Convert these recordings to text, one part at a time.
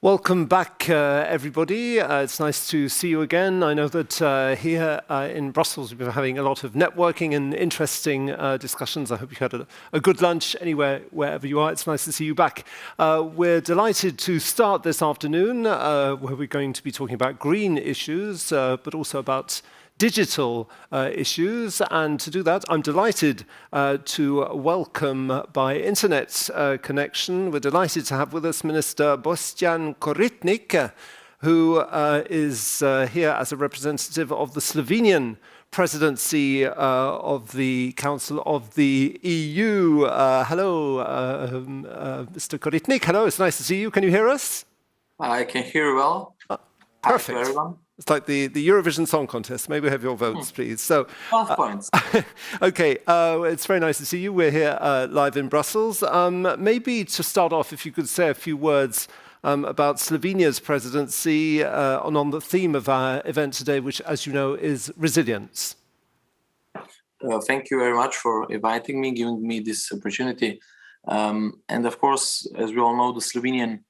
Welcome back, everybody. It's nice to see you again. I know that here in Brussels we've been having a lot of networking and interesting discussions. I hope you had a good lunch anywhere, wherever you are. It's nice to see you back. We're delighted to start this afternoon where we're going to be talking about green issues, but also about digital issues. And to do that, I'm delighted to welcome by internet connection, we're delighted to have with us Minister Boštjan Koritnik, who is here as a representative of the Slovenian presidency of the Council of the EU. Hello, Mr. Koritnik. Hello, it's nice to see you. Can you hear us? I can hear you well. Perfect. Hi to everyone. It's like the Eurovision Song Contest. May we have your votes, please? So, 12 points. Okay, it's very nice to see you. We're here live in Brussels. Maybe to start off, if you could say a few words about Slovenia's presidency on the theme of our event today, which, as you know, is resilience. Thank you very much for inviting me, giving me this opportunity. And of course, as we all know, the Slovenian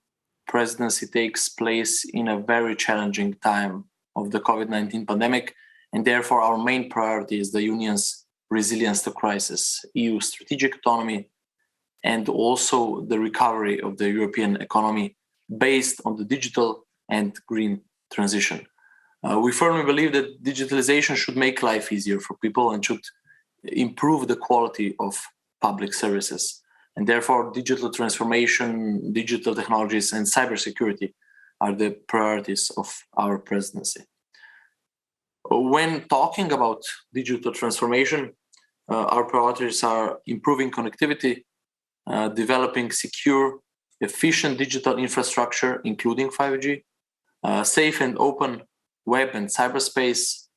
presidency takes place in a very challenging time of the COVID-19 pandemic, and therefore our main priority is the Union's resilience to crisis, EU strategic autonomy, and also the recovery of the European economy based on the digital and green transition. We firmly believe that digitalization should make life easier for people and should improve the quality of public services. And therefore, digital transformation, digital technologies, and cybersecurity are the priorities of our presidency. When talking about digital transformation, our priorities are improving connectivity, developing secure, efficient digital infrastructure, including 5G, safe and open web and cyberspace,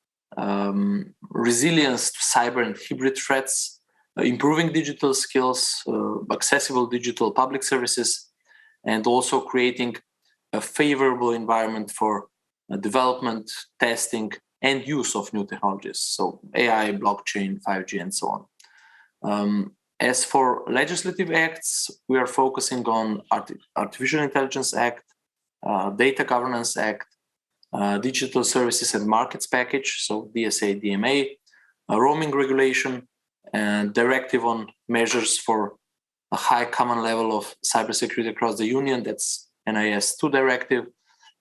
resilience to cyber and hybrid threats, improving digital skills, accessible digital public services, and also creating a favorable environment for development, testing, and use of new technologies, so AI, blockchain, 5G, and so on. As for legislative acts, we are focusing on Artificial Intelligence Act, Data Governance Act, Digital Services and Markets Package, so DSA, DMA, roaming regulation, and directive on measures for a high common level of cybersecurity across the Union, that's NIS2 directive.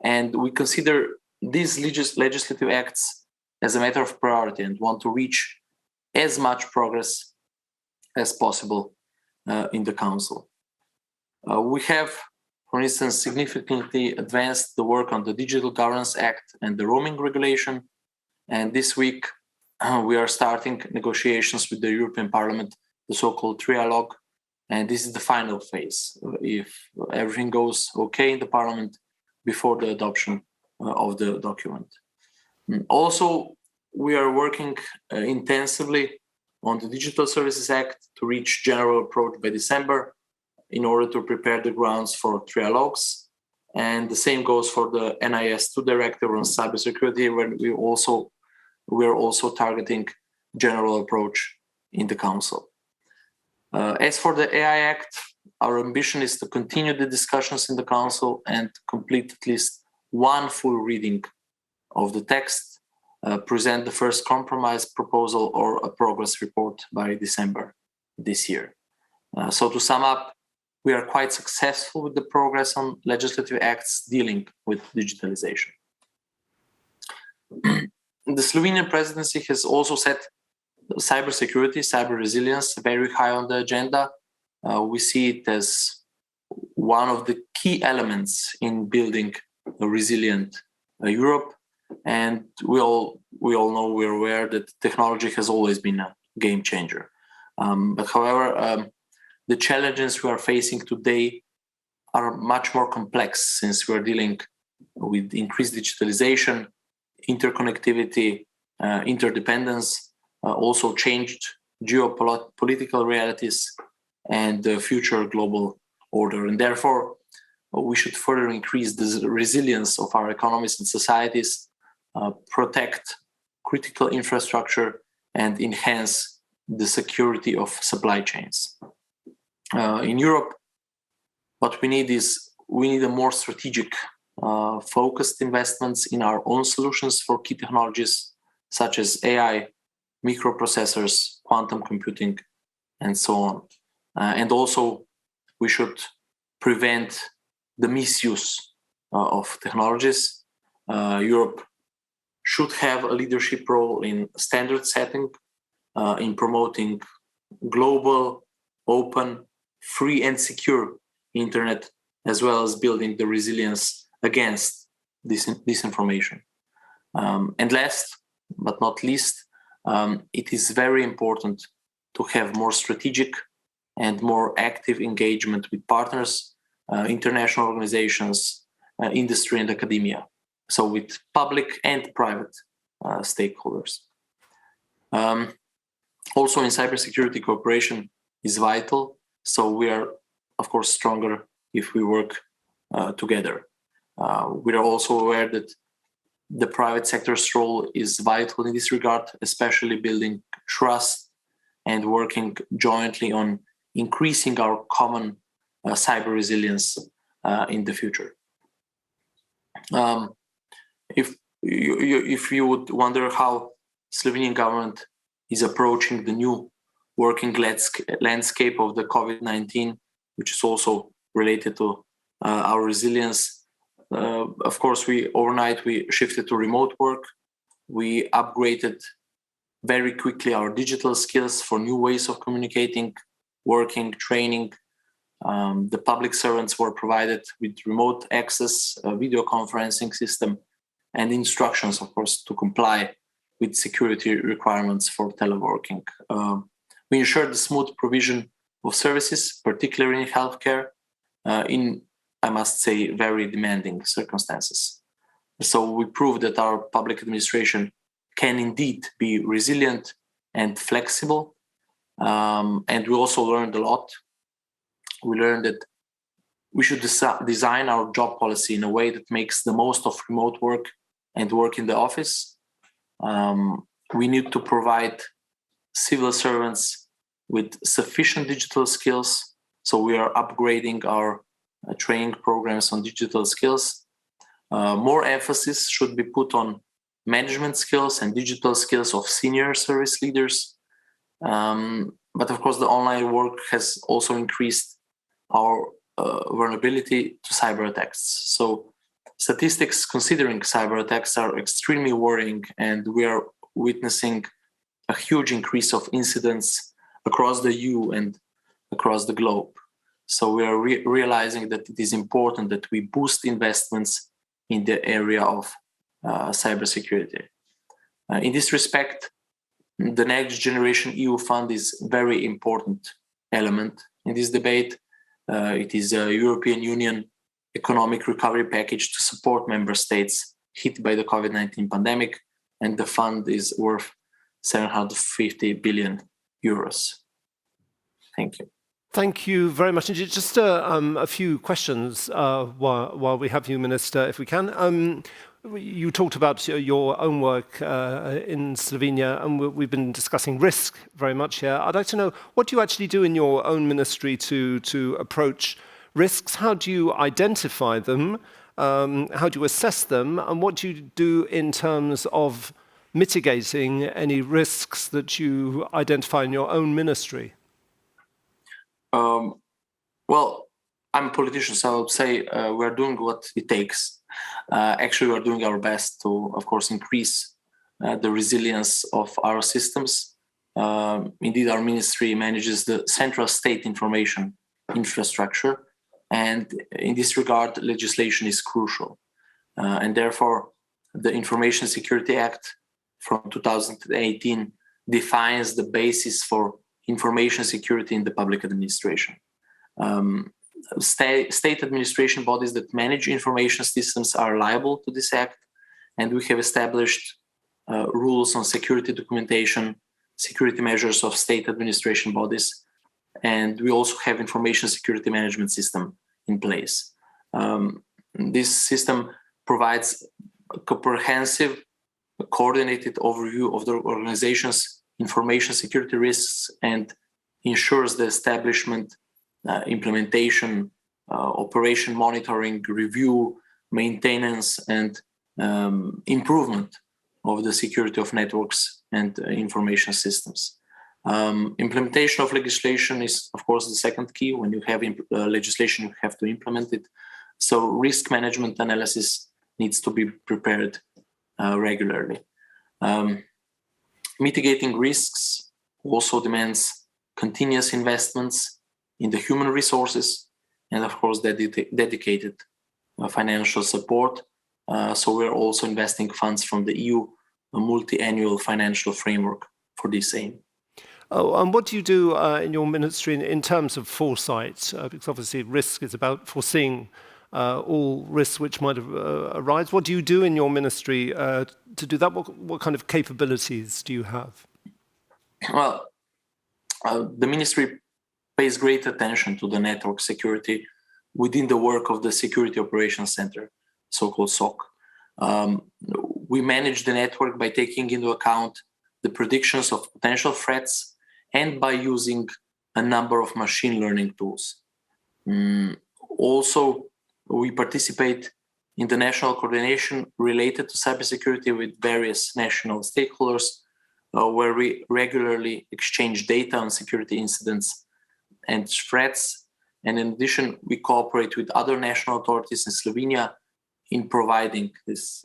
And we consider these legislative acts as a matter of priority and want to reach as much progress as possible in the Council. We have, for instance, significantly advanced the work on the Digital Governance Act and the roaming regulation. And this week, we are starting negotiations with the European Parliament, the so-called trialogue, and this is the final phase. If everything goes okay in the Parliament before the adoption of the document. Also, we are working intensively on the Digital Services Act to reach general approach by December in order to prepare the grounds for trialogues. And the same goes for the NIS2 directive on cybersecurity, where we are also targeting general approach in the Council. As for the AI Act, our ambition is to continue the discussions in the Council and complete at least one full reading of the text, present the first compromise proposal or a progress report by December this year. So to sum up, we are quite successful with the progress on legislative acts dealing with digitalization. The Slovenian presidency has also set cybersecurity, cyber resilience very high on the agenda. We see it as one of the key elements in building a resilient Europe. And we all know, we're aware that technology has always been a game changer. But however, the challenges we are facing today are much more complex since we're dealing with increased digitalization, interconnectivity, interdependence, also changed geopolitical realities, and the future global order. And therefore, we should further increase the resilience of our economies and societies, protect critical infrastructure, and enhance the security of supply chains. In Europe, what we need is we need a more strategic, focused investments in our own solutions for key technologies such as AI, microprocessors, quantum computing, and so on. And also, we should prevent the misuse of technologies. Europe should have a leadership role in standard setting, in promoting global, open, free, and secure internet, as well as building the resilience against disinformation. And last but not least, it is very important to have more strategic and more active engagement with partners, international organizations, industry and academia, so with public and private stakeholders. Also in cybersecurity, cooperation is vital, so we are, of course, stronger if we work together. We are also aware that the private sector's role is vital in this regard, especially building trust and working jointly on increasing our common cyber resilience in the future. If you would wonder how Slovenian government is approaching the new working landscape of the COVID-19, which is also related to our resilience, of course, overnight we shifted to remote work. We upgraded very quickly our digital skills for new ways of communicating, working, training. The public servants were provided with remote access, a video conferencing system, and instructions, of course, to comply with security requirements for teleworking. We ensured the smooth provision of services, particularly in healthcare, in, I must say, very demanding circumstances. So we proved that our public administration can indeed be resilient and flexible. And we also learned a lot. We learned that we should design our job policy in a way that makes the most of remote work and work in the office. We need to provide civil servants with sufficient digital skills. So we are upgrading our training programs on digital skills. More emphasis should be put on management skills and digital skills of senior service leaders. But of course, the online work has also increased our vulnerability to cyber attacks. So statistics considering cyber attacks are extremely worrying, and we are witnessing a huge increase of incidents across the EU and across the globe. So we are realizing that it is important that we boost investments in the area of cybersecurity. In this respect, the Next Generation EU Fund is a very important element in this debate. It is a European Union economic recovery package to support member states hit by the COVID-19 pandemic, and the fund is worth 750 billion euros. Thank you. Thank you very much. Just a few questions while we have you, Minister, if we can. You talked about your own work in Slovenia, and we've been discussing risk very much here. I'd like to know, what do you actually do in your own ministry to approach risks? How do you identify them? How do you assess them? And what do you do in terms of mitigating any risks that you identify in your own ministry? Well, I'm a politician, so I would say we're doing what it takes. Actually, we're doing our best to, of course, increase the resilience of our systems. Indeed, our ministry manages the central state information infrastructure. And in this regard, legislation is crucial. And therefore, the Information Security Act from 2018 defines the basis for information security in the public administration. State administration bodies that manage information systems are liable to this act, and we have established rules on security documentation, security measures of state administration bodies, and we also have information security management system in place. This system provides a comprehensive, coordinated overview of the organization's information security risks and ensures the establishment, implementation, operation monitoring, review, maintenance, and improvement of the security of networks and information systems. Implementation of legislation is, of course, the second key. When you have legislation, you have to implement it. So risk management analysis needs to be prepared regularly. Mitigating risks also demands continuous investments in the human resources and, of course, dedicated financial support. So we're also investing funds from the EU, a multi-annual financial framework for this aim. Oh, and what do you do in your ministry in terms of foresight? Because obviously risk is about foreseeing all risks which might arise. What do you do in your ministry to do that? What kind of capabilities do you have? Well, the ministry pays great attention to the network security within the work of the Security Operations Center, so-called SOC. We manage the network by taking into account the predictions of potential threats and by using a number of machine learning tools. Also, we participate in the national coordination related to cybersecurity with various national stakeholders, where we regularly exchange data on security incidents and threats. And in addition, we cooperate with other national authorities in Slovenia in providing this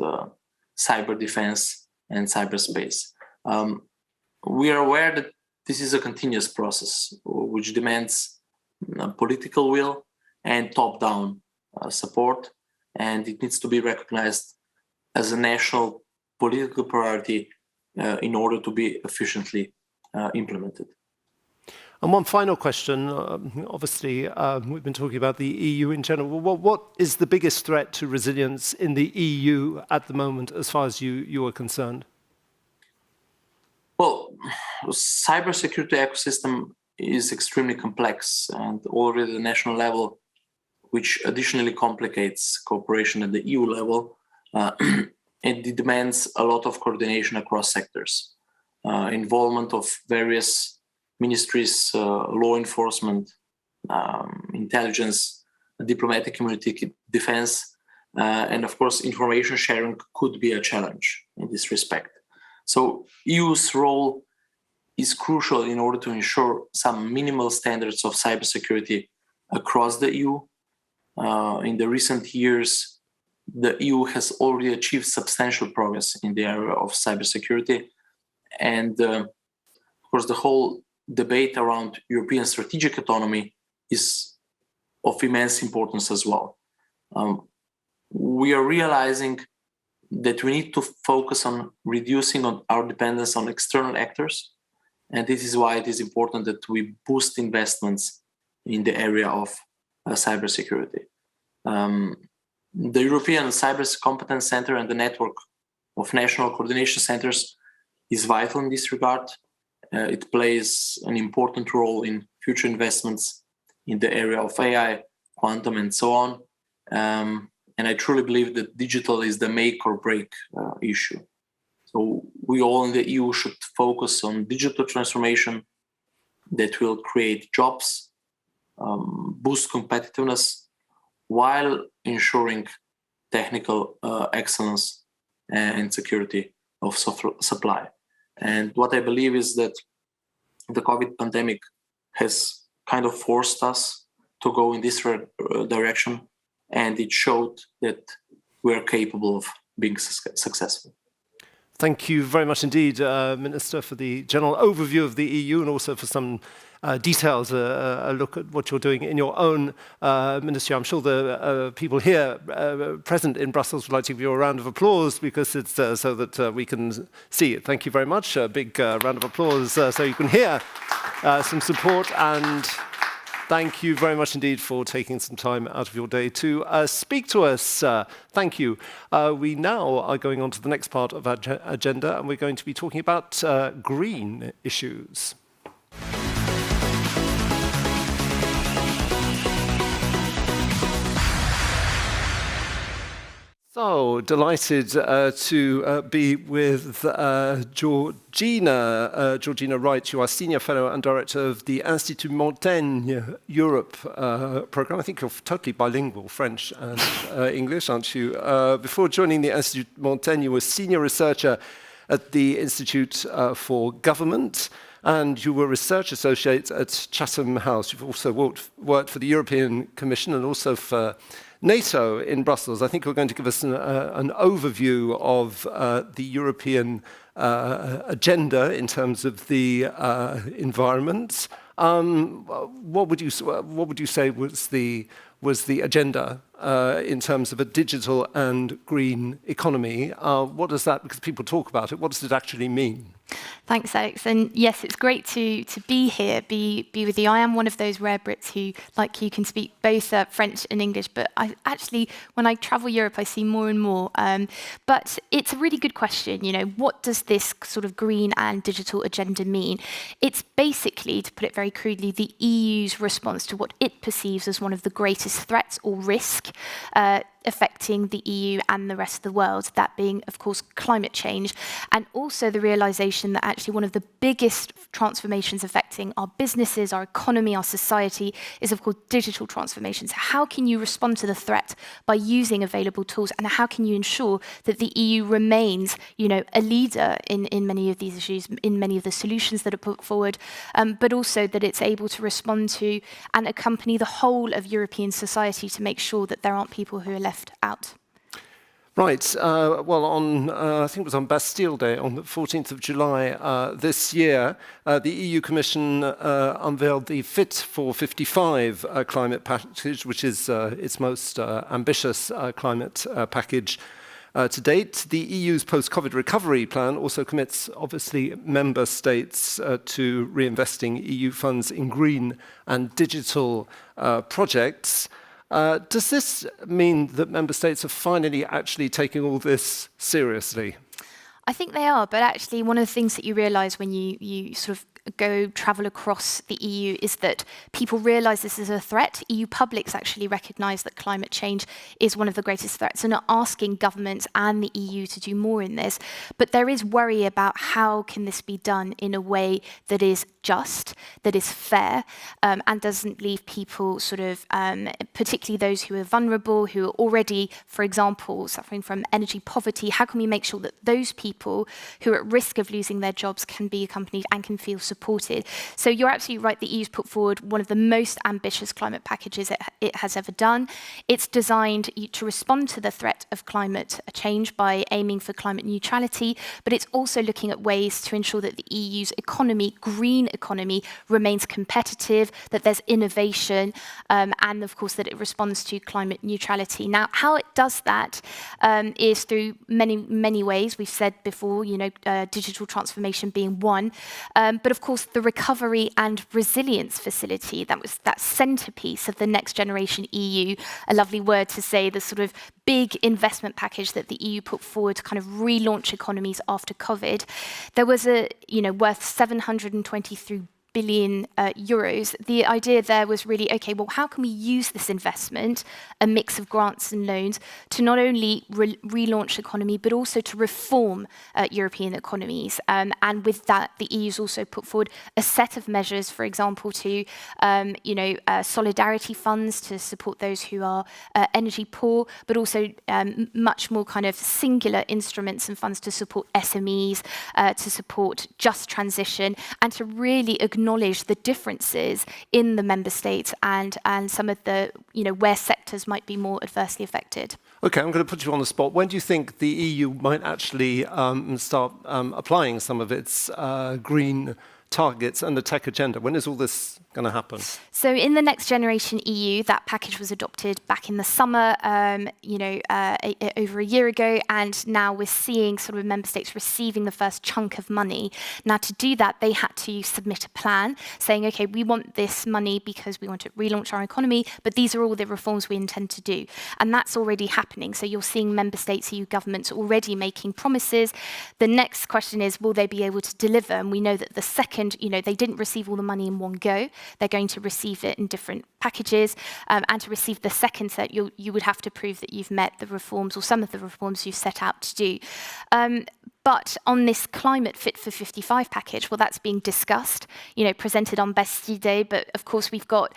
cyber defense and cyberspace. We are aware that this is a continuous process, which demands political will and top-down support, and it needs to be recognized as a national political priority in order to be efficiently implemented. And one final question. Obviously, we've been talking about the EU in general. What is the biggest threat to resilience in the EU at the moment, as far as you are concerned? Well, cybersecurity ecosystem is extremely complex and already at the national level, which additionally complicates cooperation at the EU level. And it demands a lot of coordination across sectors, involvement of various ministries, law enforcement, intelligence, diplomatic community, defense, and of course, information sharing could be a challenge in this respect. So EU's role is crucial in order to ensure some minimal standards of cybersecurity across the EU. In the recent years, the EU has already achieved substantial progress in the area of cybersecurity. And of course, the whole debate around European strategic autonomy is of immense importance as well. We are realizing that we need to focus on reducing our dependence on external actors. And this is why it is important that we boost investments in the area of cybersecurity. The European Cyber Competence Center and the network of national coordination centers is vital in this regard. It plays an important role in future investments in the area of AI, quantum, and so on. And I truly believe that digital is the make or break issue. So we all in the EU should focus on digital transformation that will create jobs, boost competitiveness, while ensuring technical excellence and security of supply. And what I believe is that the COVID pandemic has kind of forced us to go in this direction, and it showed that we are capable of being successful. Thank you very much indeed, Minister, for the general overview of the EU and also for some details, a look at what you're doing in your own ministry. I'm sure the people here present in Brussels would like to give you a round of applause because it's so that we can see it. Thank you very much. A big round of applause so you can hear some support, and thank you very much indeed for taking some time out of your day to speak to us. Thank you. We now are going on to the next part of our agenda, and we're going to be talking about green issues. So Oh, delighted to be with Georgina. Georgina Wright, you are Senior Fellow and Director of the Institut Montaigne Europe program. I think you're totally bilingual, French and English, aren't you? Before joining the Institut Montaigne, you were Senior Researcher at the Institute for Government, and you were Research Associate at Chatham House. You've also worked for the European Commission and also for NATO in Brussels. I think you're going to give us an overview of the European agenda in terms of the environment. What would you say was the agenda in terms of a digital and green economy? What does that, because people talk about it, what does it actually mean? Thanks, Alex. And yes, it's great to be here, be with you. I am one of those rare Brits who, like you, can speak both French and English, but I actually, when I travel Europe, I see more and more. But it's a really good question, you know, what does this sort of green and digital agenda mean? It's basically, to put it very crudely, the EU's response to what it perceives as one of the greatest threats or risk affecting the EU and the rest of the world, that being, of course, climate change, and also the realization that actually one of the biggest transformations affecting our businesses, our economy, our society is, of course, digital transformations. How can you respond to the threat by using available tools, and how can you ensure that the EU remains, you know, a leader in many of these issues, in many of the solutions that are put forward, but also that it's able to respond to and accompany the whole of European society to make sure that there aren't people who are left out. Right. Well, on I think it was on Bastille Day, on the 14th of July this year, the EU Commission unveiled the Fit for 55 climate package, which is its most ambitious climate package to date. The EU's post-COVID recovery plan also commits, obviously, member states to reinvesting EU funds in green and digital projects. Does this mean that member states are finally actually taking all this seriously? I think they are, but actually one of the things that you realise when you sort of travel across the EU is that people realise this is a threat. EU publics actually recognise that climate change is one of the greatest threats and are asking governments and the EU to do more in this. But there is worry about how can this be done in a way that is just, that is fair, and doesn't leave people sort of, particularly those who are vulnerable, who are already, for example, suffering from energy poverty. How can we make sure that those people who are at risk of losing their jobs can be accompanied and can feel supported? So you're absolutely right, the EU's put forward one of the most ambitious climate packages it has ever done. It's designed to respond to the threat of climate change by aiming for climate neutrality, but it's also looking at ways to ensure that the EU's economy, green economy, remains competitive, that there's innovation, and of course that it responds to climate neutrality. Now, how it does that is through many ways. We've said before, you know, digital transformation being one, but of course the recovery and resilience facility, that was that centerpiece of the next generation EU, a lovely word to say, the sort of big investment package that the EU put forward to kind of relaunch economies after COVID. There was worth 723 billion euros. The idea there was really, okay, well, how can we use this investment, a mix of grants and loans, to not only relaunch the economy, but also to reform European economies? And with that, the EU's also put forward a set of measures, for example, to, solidarity funds to support those who are energy poor, but also much more kind of singular instruments and funds to support SMEs, to support just transition, and to really acknowledge the differences in the member states and some of the, where sectors might be more adversely affected. Okay, I'm going to put you on the spot. When do you think the EU might actually start applying some of its green targets and the tech agenda? When is all this going to happen? So in the Next Generation EU, that package was adopted back in the summer, over a year ago, and now we're seeing sort of member states receiving the first chunk of money. Now, to do that, they had to submit a plan saying, okay, we want this money because we want to relaunch our economy, but these are all the reforms we intend to do. And that's already happening. So you're seeing member states, EU governments already making promises. The next question is, will they be able to deliver? And we know that the second, they didn't receive all the money in one go. they're going to receive it in different packages, and to receive the second set, you would have to prove that you've met the reforms or some of the reforms you've set out to do. But on this climate Fit for 55 package, well, that's being discussed, presented on Bastille Day. But of course, we've got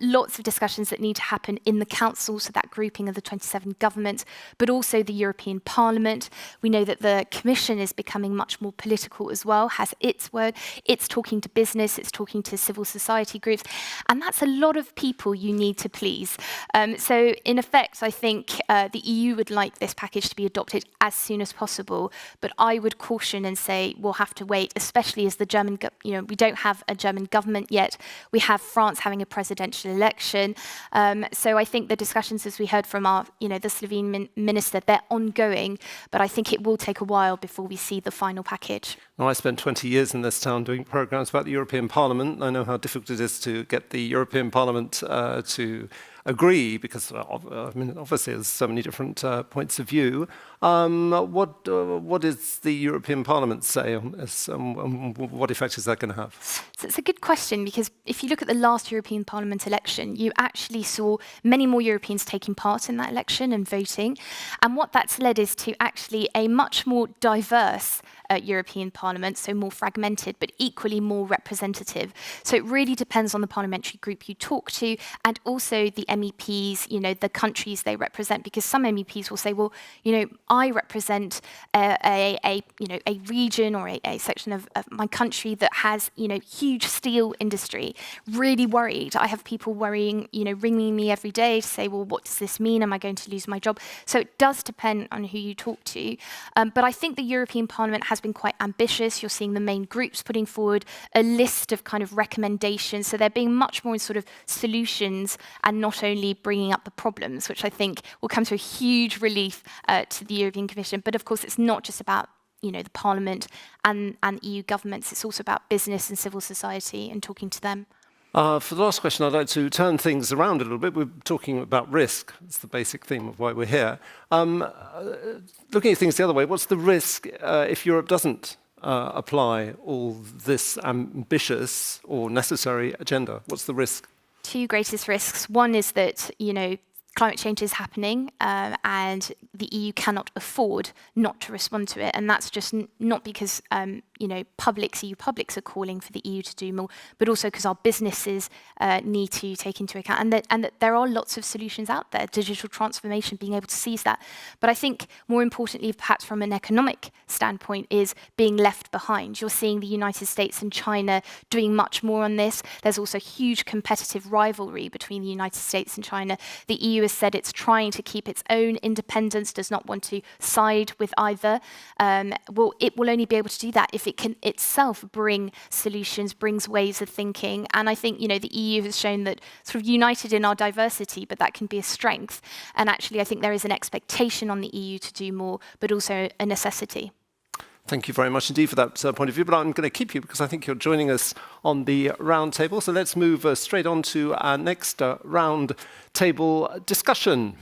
lots of discussions that need to happen in the Council, so that grouping of the 27 governments, but also the European Parliament. We know that the Commission is becoming much more political as well, has its word. It's talking to business, it's talking to civil society groups, and that's a lot of people you need to please. So in effect, I think the EU would like this package to be adopted as soon as possible, but I would caution and say we'll have to wait, especially as the German, we don't have a German government yet. We have France having a presidential election. So I think the discussions, as we heard from our, the Slovene minister, they're ongoing, but I think it will take a while before we see the final package. Well, I spent 20 years in this town doing programs about the European Parliament. I know how difficult it is to get the European Parliament to agree, because obviously there's so many different points of view. What does the European Parliament say on this? What effect is that going to have? So it's a good question, because if you look at the last European Parliament election, you actually saw many more Europeans taking part in that election and voting. And what that's led is to actually a much more diverse European Parliament, so more fragmented, but equally more representative. So it really depends on the parliamentary group you talk to, and also the MEPs, the countries they represent, because some MEPs will say, well, I represent a region or a section of my country that has, huge steel industry. Really worried. I have people worrying, ringing me every day to say, well, what does this mean? Am I going to lose my job? So it does depend on who you talk to. But I think the European Parliament has been quite ambitious. You're seeing the main groups putting forward a list of kind of recommendations. So they're being much more in sort of solutions and not only bringing up the problems, which I think will come to a huge relief to the European Commission. But of course, it's not just about the Parliament and EU governments. It's also about business and civil society and talking to them. For the last question, I'd like to turn things around a little bit. We're talking about risk. It's the basic theme of why we're here. Looking at things the other way, what's the risk if Europe doesn't apply all this ambitious or necessary agenda? What's the risk? Two greatest risks. One is that, climate change is happening and the EU cannot afford not to respond to it. And that's just not because, EU publics are calling for the EU to do more, but also because our businesses need to take into account. And that there are lots of solutions out there, digital transformation, being able to seize that. But I think more importantly, perhaps from an economic standpoint, is being left behind. You're seeing the United States and China doing much more on this. There's also huge competitive rivalry between the United States and China. The EU has said it's trying to keep its own independence, does not want to side with either. Well, it will only be able to do that if it can itself bring solutions, brings ways of thinking. And I think, the EU has shown that sort of united in our diversity, but that can be a strength. And actually, I think there is an expectation on the EU to do more, but also a necessity. Thank you very much indeed for that point of view, but I'm going to keep you because I think you're joining us on the round table. So let's move straight on to our next round table discussion.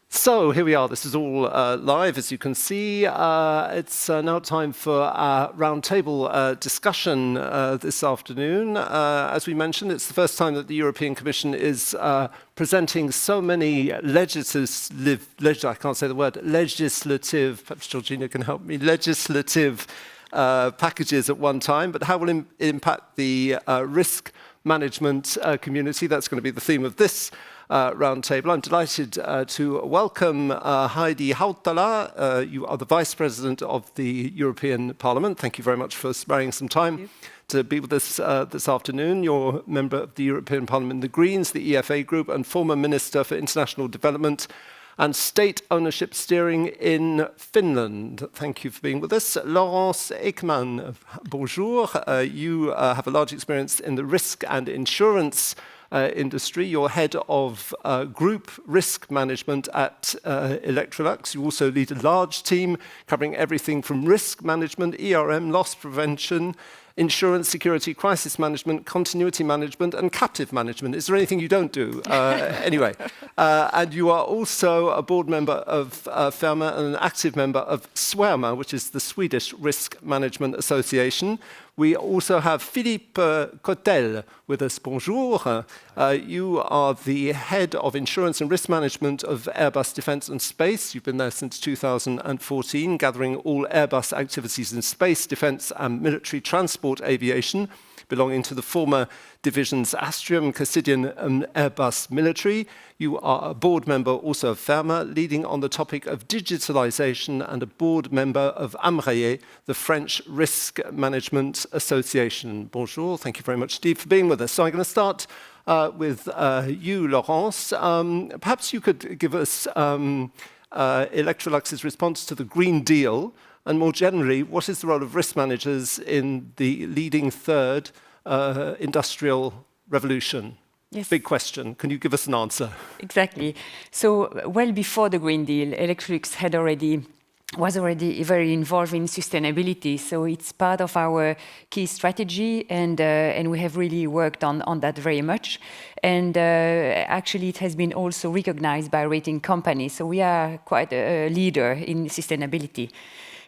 So here we are. This is all live, as you can see. It's now time for our roundtable discussion this afternoon. As we mentioned, it's the first time that the European Commission is presenting so many legislative, perhaps Georgina can help me, legislative packages at one time. But how will it impact the risk management community? That's going to be the theme of this roundtable. I'm delighted to welcome Heidi Hautala. You are the Vice President of the European Parliament. Thank you very much for sparing some time to be with us this afternoon. You're a member of the European Parliament, the Greens, the EFA Group, and former Minister for International Development and State Ownership Steering in Finland. Thank you for being with us. Laurence Ekman, bonjour. You have a large experience in the risk and insurance industry. You're head of group risk management at Electrolux. You also lead a large team covering everything from risk management, ERM, loss prevention, insurance, security, crisis management, continuity management, and captive management. Is there anything you don't do? Anyway, and you are also a board member of FERMA and an active member of SWERMA, which is the Swedish Risk Management Association. We also have Philippe Cotel with us. Bonjour. You are the head of insurance and risk management of Airbus Defence and Space. You've been there since 2014, gathering all Airbus activities in space, defence and military transport aviation, belonging to the former divisions Astrium, Cassidian and Airbus Military. You are a board member also of FERMA, leading on the topic of digitalization, and a board member of AMRAE, the French Risk Management Association. Bonjour, thank you very much indeed for being with us. So I'm going to start with you, Laurence. Perhaps you could give us Electrolux's response to the Green Deal, and more generally, what is the role of risk managers in the leading third industrial revolution? Yes. Big question. Can you give us an answer? Exactly. So, well before the Green Deal, Electrolux was already very involved in sustainability. So it's part of our key strategy, and we have really worked on that very much. And actually, it has been also recognized by rating companies. So we are quite a leader in sustainability.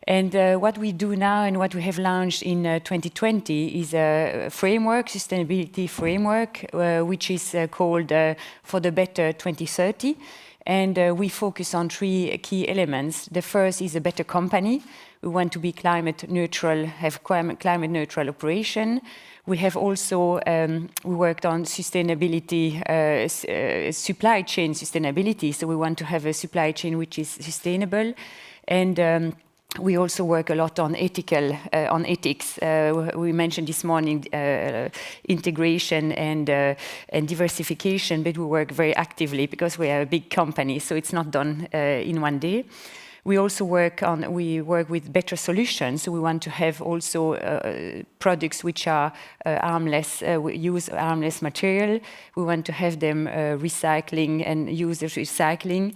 And what we do now and what we have launched in 2020 is a framework, sustainability framework, which is called For the Better 2030. And we focus on three key elements. The first is a better company. We want to be climate neutral, have climate neutral operation. We have also we worked on sustainability, supply chain sustainability. So we want to have a supply chain which is sustainable, and we also work a lot on ethics. We mentioned this morning integration and diversification, but we work very actively because we are a big company, so it's not done in one day. We also work with better solutions. So we want to have also products which are use harmless material. We want to have them recycling and use recycling.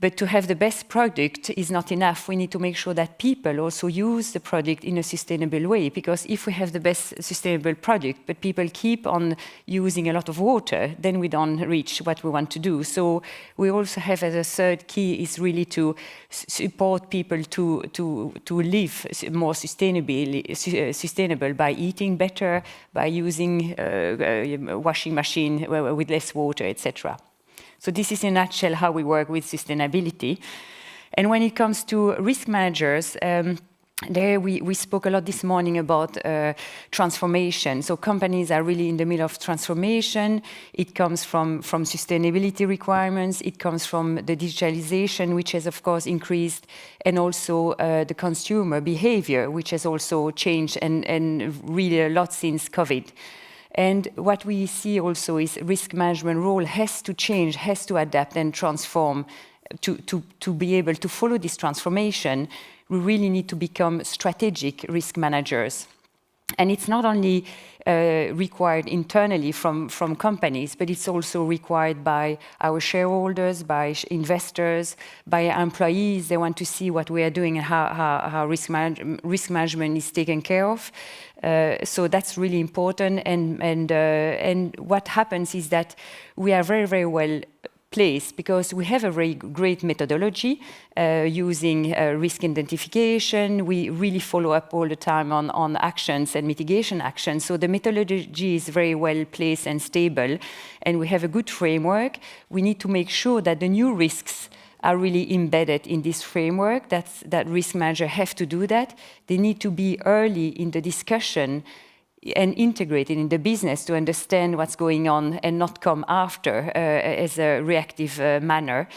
But to have the best product is not enough. We need to make sure that people also use the product in a sustainable way, because if we have the best sustainable product, but people keep on using a lot of water, then we don't reach what we want to do. So we also have, as a third key, is really to support people to live more sustainable by eating better, by using washing machine with less water, etc. So this is in a nutshell how we work with sustainability. And when it comes to risk managers, there we spoke a lot this morning about transformation. So companies are really in the middle of transformation. It comes from sustainability requirements. It comes from the digitalization, which has, of course, increased, and also the consumer behavior, which has also changed and really a lot since COVID. And what we see also is risk management role has to change, has to adapt and transform to be able to follow this transformation. We really need to become strategic risk managers. And it's not only required internally from companies, but it's also required by our shareholders, by investors, by employees. They want to see what we are doing and how risk management is taken care of. So that's really important. And what happens is that we are very, very well placed because we have a very great methodology using risk identification. We really follow up all the time on actions and mitigation actions. So the methodology is very well placed and stable, and we have a good framework. We need to make sure that the new risks are really embedded in this framework. That risk manager have to do that. They need to be early in the discussion and integrated in the business to understand what's going on and not come after as a reactive manner.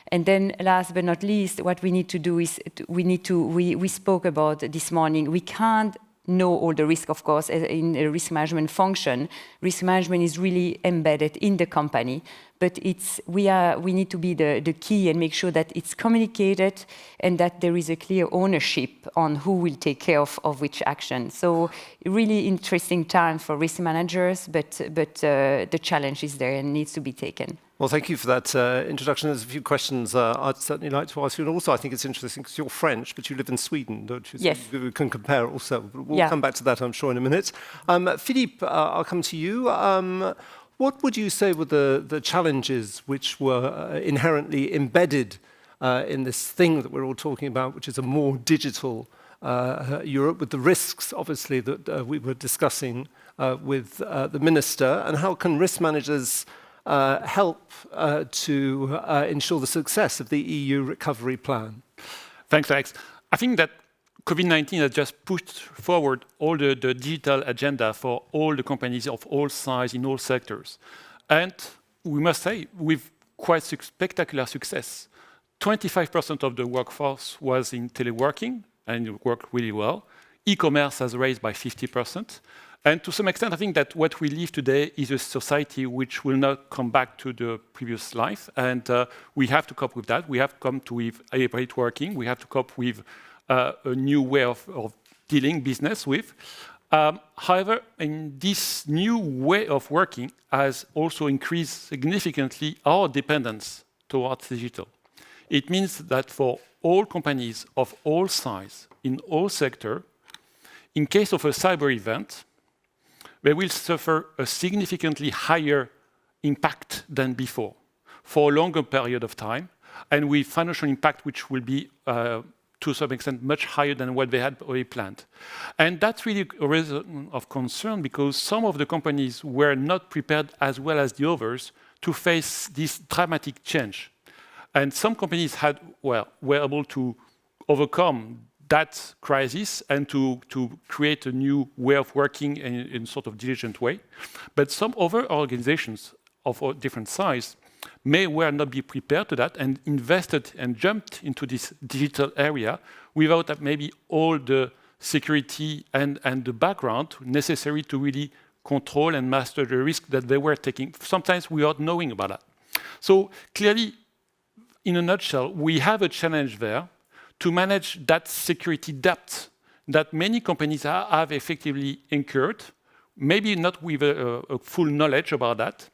And then last but not least, what we need to do is we spoke about this morning, we can't know all the risk, of course, in a risk management function. Risk management is really embedded in the company, but we need to be the key and make sure that it's communicated and that there is a clear ownership on who will take care of which action. So really interesting time for risk managers, but the challenge is there and needs to be taken. Well, thank you for that introduction. There's a few questions I'd certainly like to ask you. And also, I think it's interesting because you're French, but you live in Sweden, don't you? So yes. we can compare also. But we'll come back to that, I'm sure, in a minute. Philippe, I'll come to you. What would you say were the challenges which were inherently embedded in this thing that we're all talking about, which is a more digital Europe, with the risks, obviously, that we were discussing with the minister? And how can risk managers help to ensure the success of the EU recovery plan? Thanks, Alex. I think that COVID-19 has just pushed forward all the digital agenda for all the companies of all sizes in all sectors. And we must say, with quite spectacular success. 25% of the workforce was in teleworking, and it worked really well. E-commerce has raised by 50%. And to some extent, I think that what we live today is a society which will not come back to the previous life. And we have to cope with that. We have to come to with hybrid working. We have to cope with a new way of dealing business with. However, in this new way of working has also increased significantly our dependence towards digital. It means that for all companies of all size, in all sectors, in case of a cyber event, they will suffer a significantly higher impact than before for a longer period of time, and with financial impact which will be, to some extent, much higher than what they had already planned. And that's really a reason of concern, because some of the companies were not prepared as well as the others to face this dramatic change. And some companies were able to overcome that crisis and to create a new way of working in sort of diligent way. But some other organizations of different size were not be prepared to that and invested and jumped into this digital area without maybe all the security and the background necessary to really control and master the risk that they were taking, sometimes without knowing about that. So clearly, in a nutshell, we have a challenge there to manage that security debt that many companies have effectively incurred, maybe not with a full knowledge about that.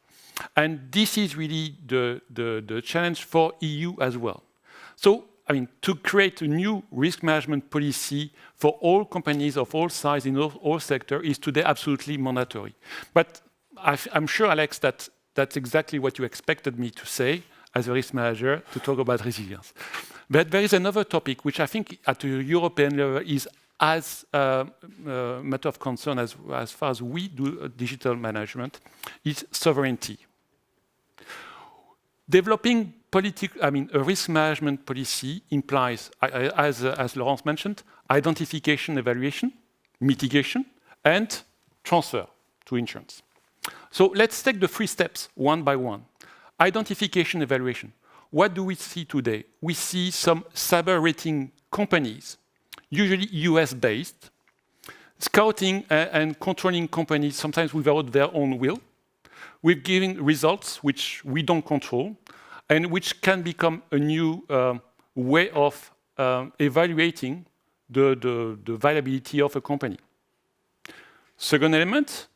And this is really the challenge for EU as well. So, I mean, to create a new risk management policy for all companies of all size in all sectors is today absolutely mandatory. But I'm sure, Alex, that's exactly what you expected me to say as a risk manager, to talk about resilience. But there is another topic which I think at the European level is as a matter of concern as far as we do digital management, is sovereignty. Developing a risk management policy implies, as Laurence mentioned, identification, evaluation, mitigation, and transfer to insurance. So let's take the 3 steps one by one. Identification, evaluation. What do we see today? We see some cyber rating companies, usually US-based, scouting and controlling companies, sometimes without their own will, with giving results which we don't control, and which can become a new way of evaluating the viability of a company. Second element,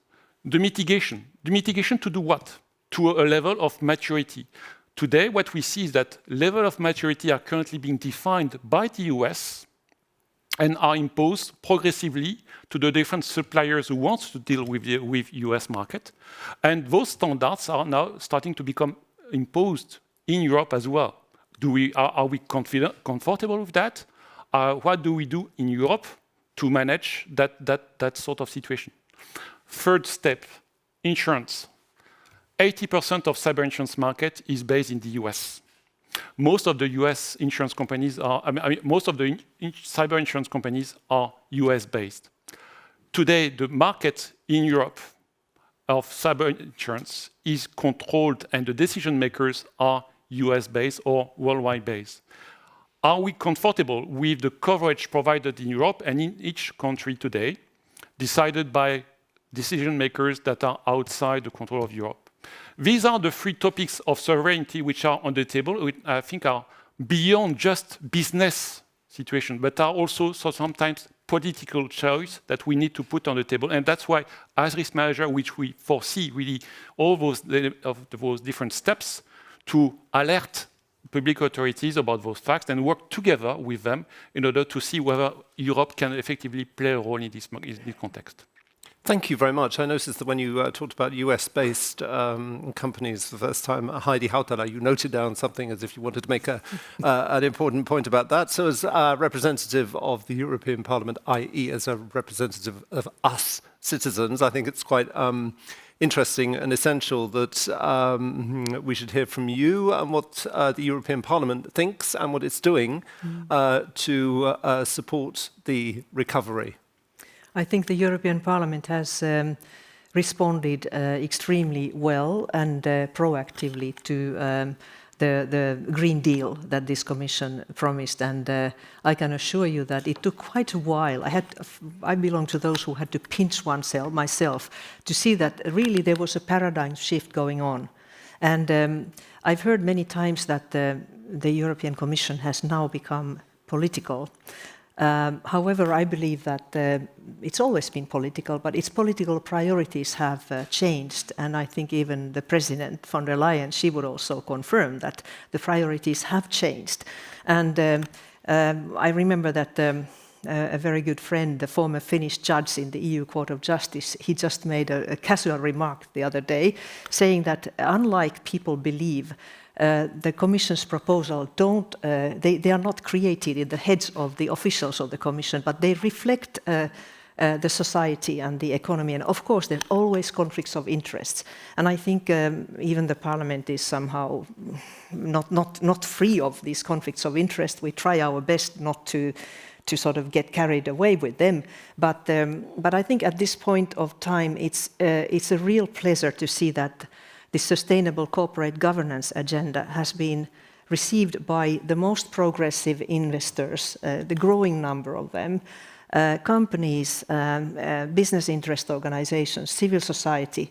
the mitigation. The mitigation to do what? To a level of maturity. Today, what we see is that level of maturity are currently being defined by the US and are imposed progressively to the different suppliers who want to deal with the US market. And those standards are now starting to become imposed in Europe as well. Are we comfortable with that? What do we do in Europe to manage that sort of situation? Third step, insurance. 80% of cyber insurance market is based in the US. Most of the US insurance companies most of the cyber insurance companies are US based. Today, the market in Europe of cyber insurance is controlled and the decision makers are US based or worldwide based. Are we comfortable with the coverage provided in Europe and in each country today, decided by decision makers that are outside the control of Europe? These are the 3 topics of sovereignty which are on the table, which I think are beyond just business situation, but are also sometimes political choice that we need to put on the table. And that's why, as risk manager, which we foresee really all those different steps, to alert public authorities about those facts and work together with them in order to see whether Europe can effectively play a role in this context. Thank you very much. I noticed that when you talked about US-based companies for the first time, Heidi Hautala, you noted down something as if you wanted to make an important point about that. So as a representative of the European Parliament, i.e. as a representative of us citizens, I think it's quite interesting and essential that we should hear from you and what the European Parliament thinks and what it's doing to support the recovery. I think the European Parliament has responded extremely well and proactively to the Green Deal that this Commission promised, and I can assure you that it took quite a while. I belong to those who had to pinch myself to see that really there was a paradigm shift going on. And I've heard many times that the European Commission has now become political. However, I believe that it's always been political, but its political priorities have changed, and I think even the President von der Leyen, she would also confirm that the priorities have changed. And I remember that a very good friend, the former Finnish judge in the EU Court of Justice, he just made a casual remark the other day, saying that unlike people believe, the Commission's proposal they are not created in the heads of the officials of the Commission, but they reflect the society and the economy. And of course, there are always conflicts of interests. And I think even the Parliament is somehow not free of these conflicts of interest. We try our best not to sort of get carried away with them. But I think at this point of time, it's a real pleasure to see that the sustainable corporate governance agenda has been received by the most progressive investors, the growing number of them, companies, business interest organizations, civil society,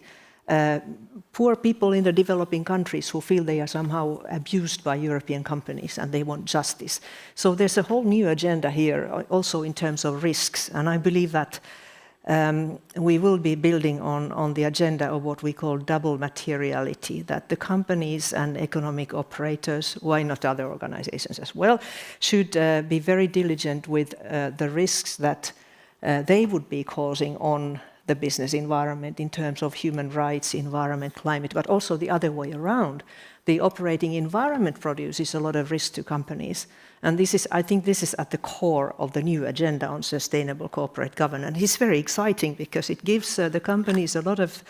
poor people in the developing countries who feel they are somehow abused by European companies and they want justice. So there's a whole new agenda here also in terms of risks, and I believe that we will be building on the agenda of what we call double materiality, that the companies and economic operators, why not other organizations as well, should be very diligent with the risks that they would be causing on the business environment in terms of human rights, environment, climate, but also the other way around. The operating environment produces a lot of risk to companies. And I think this is at the core of the new agenda on sustainable corporate governance. It's very exciting because it gives the companies a lot of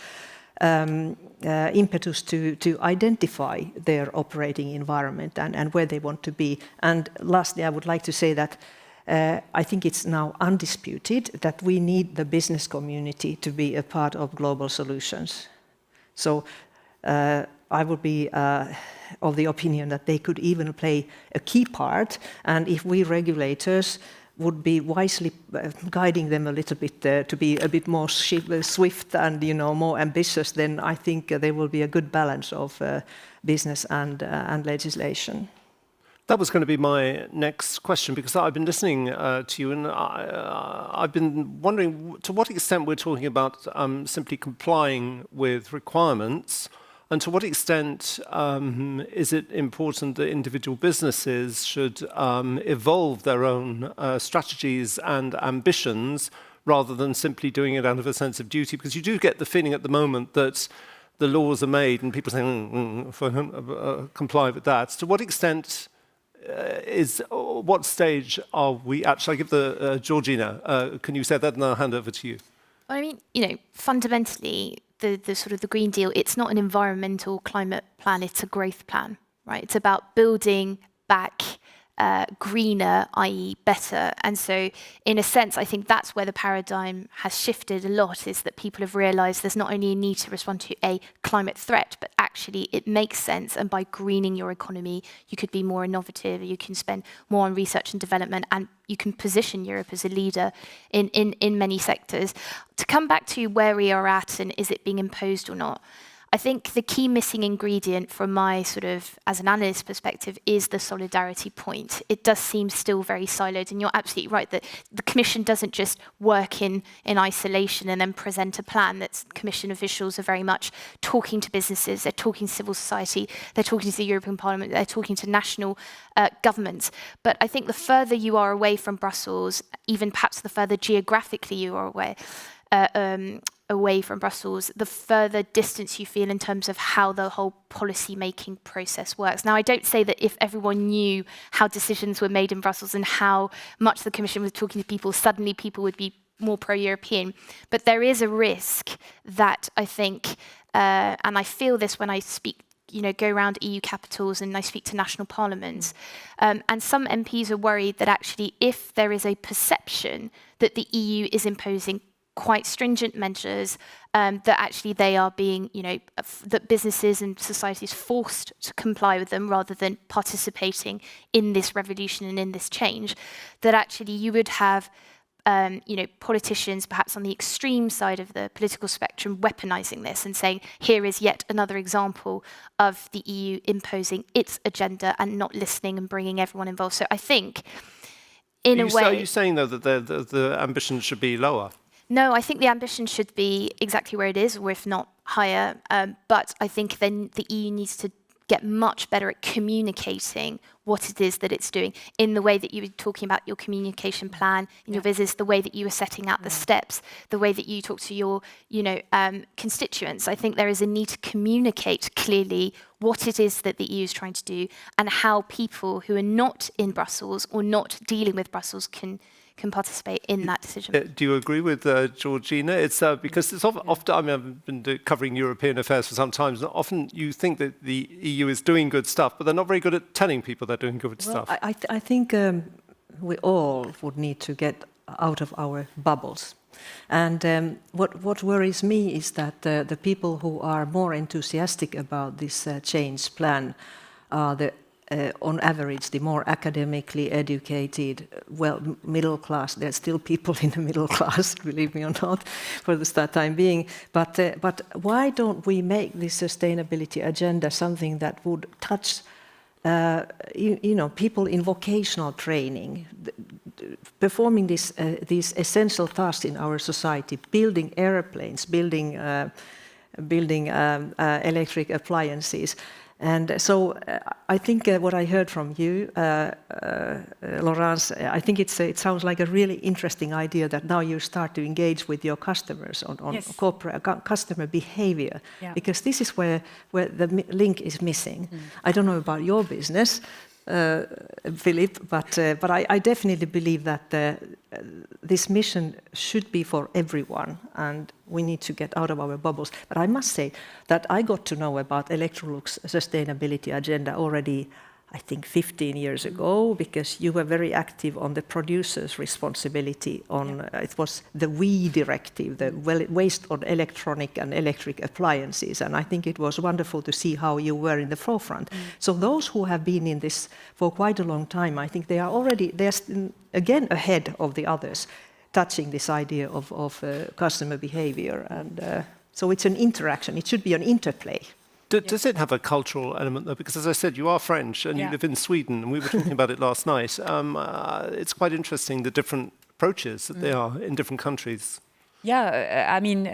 impetus to identify their operating environment and where they want to be. And lastly, I would like to say that I think it's now undisputed that we need the business community to be a part of global solutions. So I would be of the opinion that they could even play a key part, and if we regulators would be wisely guiding them a little bit to be a bit more swift and more ambitious, then I think there will be a good balance of business and legislation. That was going to be my next question, because I've been listening to you and I've been wondering to what extent we're talking about simply complying with requirements, and to what extent is it important that individual businesses should evolve their own strategies and ambitions rather than simply doing it out of a sense of duty? Because you do get the feeling at the moment that the laws are made and people say, comply with that. To what extent what stage are we at? Shall I give the Georgina? Can you say that, and I'll hand over to you. I mean, fundamentally, the sort of the Green Deal, it's not an environmental climate plan, it's a growth plan, right? It's about building back greener, i.e. better. And so in a sense, I think that's where the paradigm has shifted a lot, is that people have realized there's not only a need to respond to a climate threat, but actually it makes sense. And by greening your economy, you could be more innovative, you can spend more on research and development, and you can position Europe as a leader in many sectors. To come back to where we are at and is it being imposed or not, I think the key missing ingredient from my sort of, as an analyst perspective, is the solidarity point. It does seem still very siloed, and you're absolutely right that the Commission doesn't just work in isolation and then present a plan. That Commission officials are very much talking to businesses, they're talking to civil society, they're talking to the European Parliament, they're talking to national governments. But I think the further you are away from Brussels, even perhaps the further geographically you are away from Brussels, the further distance you feel in terms of how the whole policy-making process works. Now, I don't say that if everyone knew how decisions were made in Brussels and how much the Commission was talking to people, suddenly people would be more pro-European. But there is a risk that I think, and I feel this when I speak, go around EU capitals and I speak to national parliaments, and some MPs are worried that actually if there is a perception that the EU is imposing quite stringent measures, that actually they are being, that businesses and societies forced to comply with them rather than participating in this revolution and in this change, that actually you would have politicians perhaps on the extreme side of the political spectrum weaponizing this and saying, here is yet another example of the EU imposing its agenda and not listening and bringing everyone involved. So I think, in a way... Are you saying, though, that the ambition should be lower? No, I think the ambition should be exactly where it is, or if not higher. But I think then the EU needs to get much better at communicating what it is that it's doing in the way that you were talking about your communication plan in your visits, the way that you were setting out the steps, the way that you talk to your, constituents. I think there is a need to communicate clearly what it is that the EU is trying to do and how people who are not in Brussels or not dealing with Brussels can participate in that decision. Do you agree with Georgina? It's because it's often, I've been covering European affairs for some time, and often you think that the EU is doing good stuff, but they're not very good at telling people they're doing good stuff. I think we all would need to get out of our bubbles. And what worries me is that the people who are more enthusiastic about this change plan are on average, the more academically educated, middle class. There's still people in the middle class, believe me or not, for the time being. But why don't we make this sustainability agenda something that would touch, people in vocational training, performing these essential tasks in our society, building airplanes, building electric appliances. And so I think what I heard from you, Laurence, I think it sounds like a really interesting idea that now you start to engage with your customers on corporate customer behavior, because this is where the link is missing. I don't know about your business, Philip, but I definitely believe that this mission should be for everyone, and we need to get out of our bubbles. But I must say that I got to know about Electrolux sustainability agenda already, I think 15 years ago, because you were very active on the producer's responsibility on, it was the WE directive, the waste on electronic and electric appliances. And I think it was wonderful to see how you were in the forefront. So those who have been in this for quite a long time, I think they are already, they're again ahead of the others, touching this idea of customer behavior. And so it's an interaction, it should be an interplay. Does it have a cultural element, though? Because, as I said, you are French and you live in Sweden, and we were talking about it last night. It's quite interesting, the different approaches that they are in different countries. Yeah, I mean,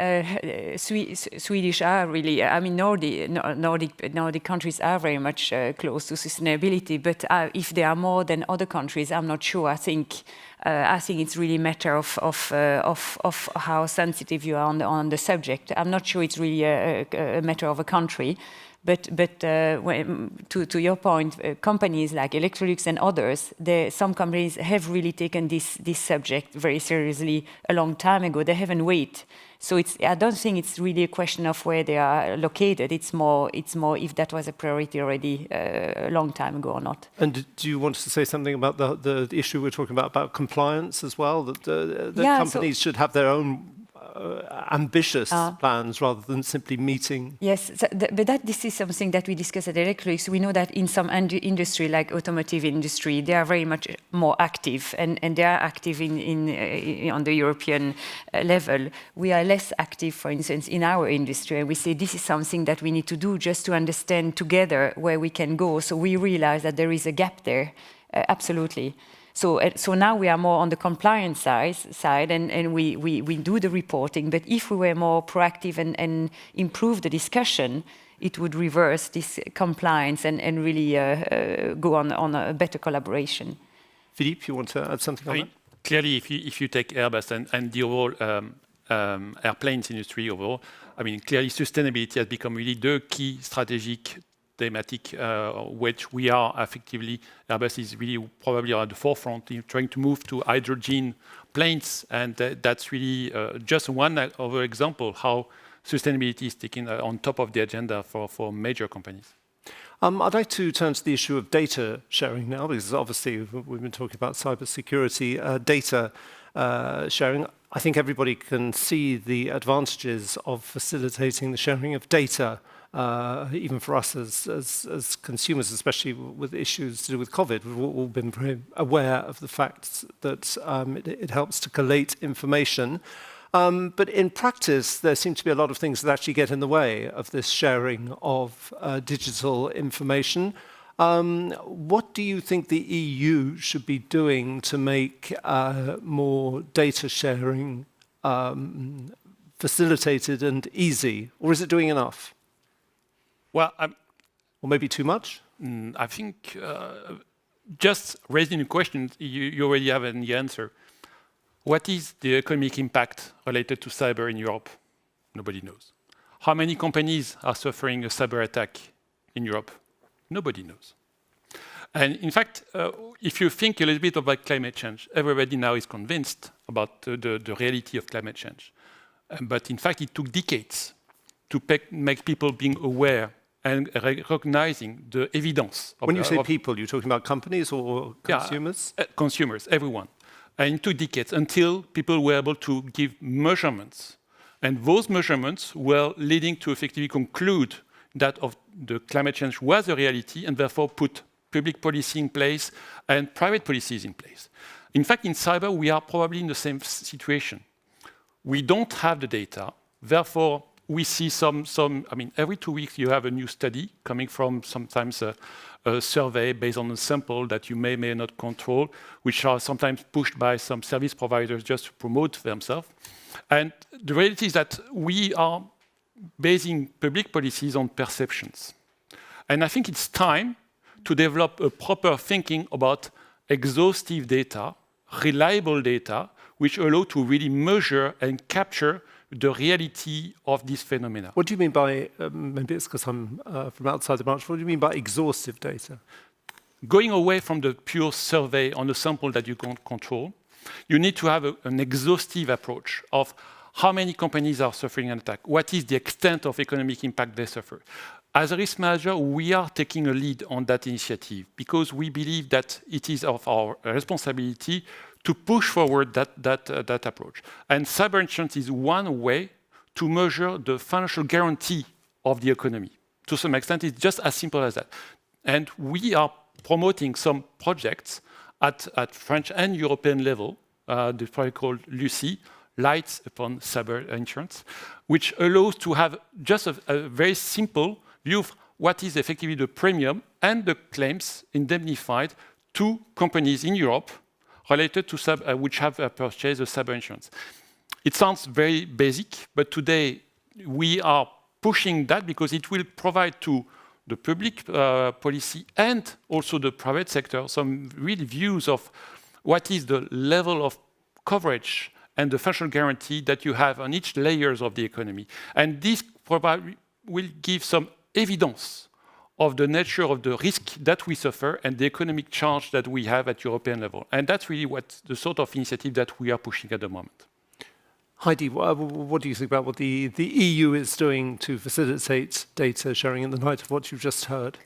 Swedish are really, I mean, Nordic countries are very much close to sustainability, but if they are more than other countries, I'm not sure. I think it's really a matter of how sensitive you are on the subject. I'm not sure it's really a matter of a country. But to your point, companies like Electrolux and others, some companies have really taken this subject very seriously a long time ago. They haven't waited. So I don't think it's really a question of where they are located. It's more if that was a priority already a long time ago or not. And do you want to say something about the issue we're talking about compliance as well? That companies should have their own ambitious plans rather than simply meeting. Yes, so this is something that we discuss at Electrolux. We know that in some industry, like automotive industry, they are very much more active, and they are active on the European level. We are less active, for instance, in our industry, and we say this is something that we need to do just to understand together where we can go. So we realize that there is a gap there, absolutely. So now we are more on the compliance side, and we do the reporting. But if we were more proactive and improve the discussion, it would reverse this compliance and really go on a better collaboration. Philippe, you want to add something on that? Clearly, if you take Airbus and the overall airplanes industry overall, I mean, clearly sustainability has become really the key strategic thematic, which we are effectively, Airbus is really probably at the forefront in trying to move to hydrogen planes, and that's really just one other example how sustainability is taken on top of the agenda for major companies. I'd like to turn to the issue of data sharing now, because obviously we've been talking about cybersecurity, data sharing. I think everybody can see the advantages of facilitating the sharing of data, even for us as consumers, especially with issues to do with COVID. We've all been very aware of the fact that it helps to collate information. But in practice, there seem to be a lot of things that actually get in the way of this sharing of digital information. What do you think the EU should be doing to make more data sharing facilitated and easy? Or is it doing enough? Well, or maybe too much? I think just raising the question, you already have an answer. What is the economic impact related to cyber in Europe? Nobody knows. How many companies are suffering a cyber attack in Europe? Nobody knows. And in fact, if you think a little bit about climate change, everybody now is convinced about the reality of climate change. But in fact, it took decades to make people being aware and recognizing the evidence. When you say people, you're talking about companies or consumers? Yeah, consumers, everyone. And it took decades until people were able to give measurements. And those measurements were leading to effectively conclude that the climate change was a reality and therefore put public policy in place and private policies in place. In fact, in cyber, we are probably in the same situation. We don't have the data, therefore we see I mean, every 2 weeks you have a new study coming from sometimes a survey based on a sample that you may not control, which are sometimes pushed by some service providers just to promote themselves. And the reality is that we are basing public policies on perceptions. And I think it's time to develop a proper thinking about exhaustive data, reliable data, which allow to really measure and capture the reality of this phenomena. What do you mean by, maybe it's because I'm from outside the branch, what do you mean by exhaustive data? Going away from the pure survey on a sample that you can't control, you need to have an exhaustive approach of how many companies are suffering an attack, what is the extent of economic impact they suffer. As a risk manager, we are taking a lead on that initiative because we believe that it is of our responsibility to push forward that approach. And cyber insurance is one way to measure the financial guarantee of the economy. To some extent, it's just as simple as that. And we are promoting some projects at French and European level, the project called Lucy, Lights Upon Cyber Insurance, which allows to have just a very simple view of what is effectively the premium and the claims indemnified to companies in Europe related to which have purchased a cyber insurance. It sounds very basic, but today we are pushing that because it will provide to the public policy and also the private sector some real views of what is the level of coverage and the financial guarantee that you have on each layers of the economy. And this probably will give some evidence of the nature of the risk that we suffer and the economic charge that we have at European level. And that's really what the sort of initiative that we are pushing at the moment. Heidi, what do you think about what the EU is doing to facilitate data sharing in the light of what you've just heard?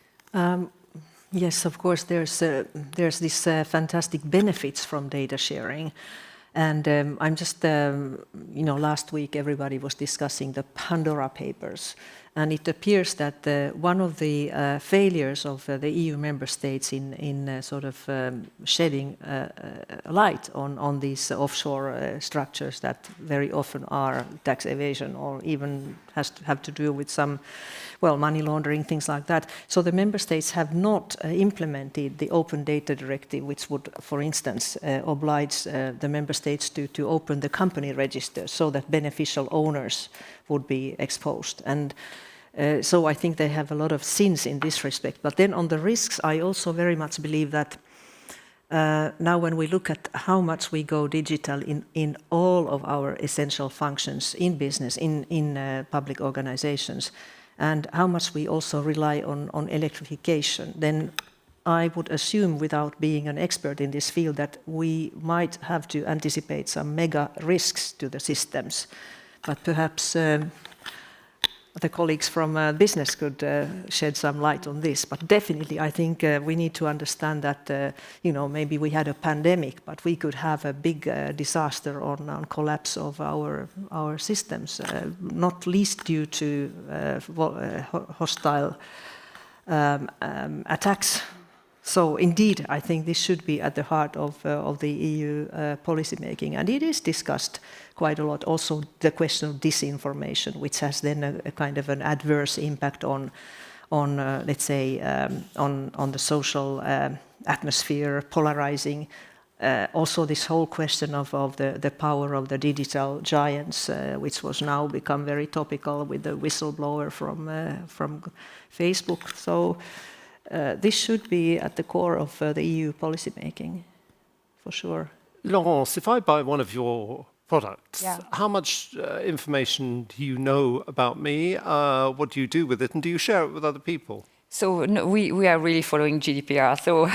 Yes, of course, there's this fantastic benefits from data sharing. And I'm just, last week everybody was discussing the Pandora Papers. And it appears that one of the failures of the EU member states in shedding light on these offshore structures that very often are tax evasion or even have to do with some, money laundering, things like that. So the member states have not implemented the Open Data Directive, which would, for instance, oblige the member states to open the company register so that beneficial owners would be exposed. And so I think they have a lot of sins in this respect. But then on the risks, I also very much believe that now when we look at how much we go digital in all of our essential functions in business, in public organizations, and how much we also rely on electrification, then I would assume, without being an expert in this field, that we might have to anticipate some mega risks to the systems. But perhaps the colleagues from business could shed some light on this. But definitely, I think we need to understand that, maybe we had a pandemic, but we could have a big disaster on collapse of our systems, not least due to hostile attacks. So indeed, I think this should be at the heart of the EU policy making, and it is discussed quite a lot. Also, the question of disinformation, which has then a kind of an adverse impact on let's say, on the social atmosphere, polarizing. Also, this whole question of the power of the digital giants, which was now become very topical with the whistleblower from Facebook. So. This should be at the core of the EU policy making, for sure. Laurence, if I buy one of your products, how much information do you know about me? What do you do with it? And do you share it with other people? So no, we are really following GDPR. So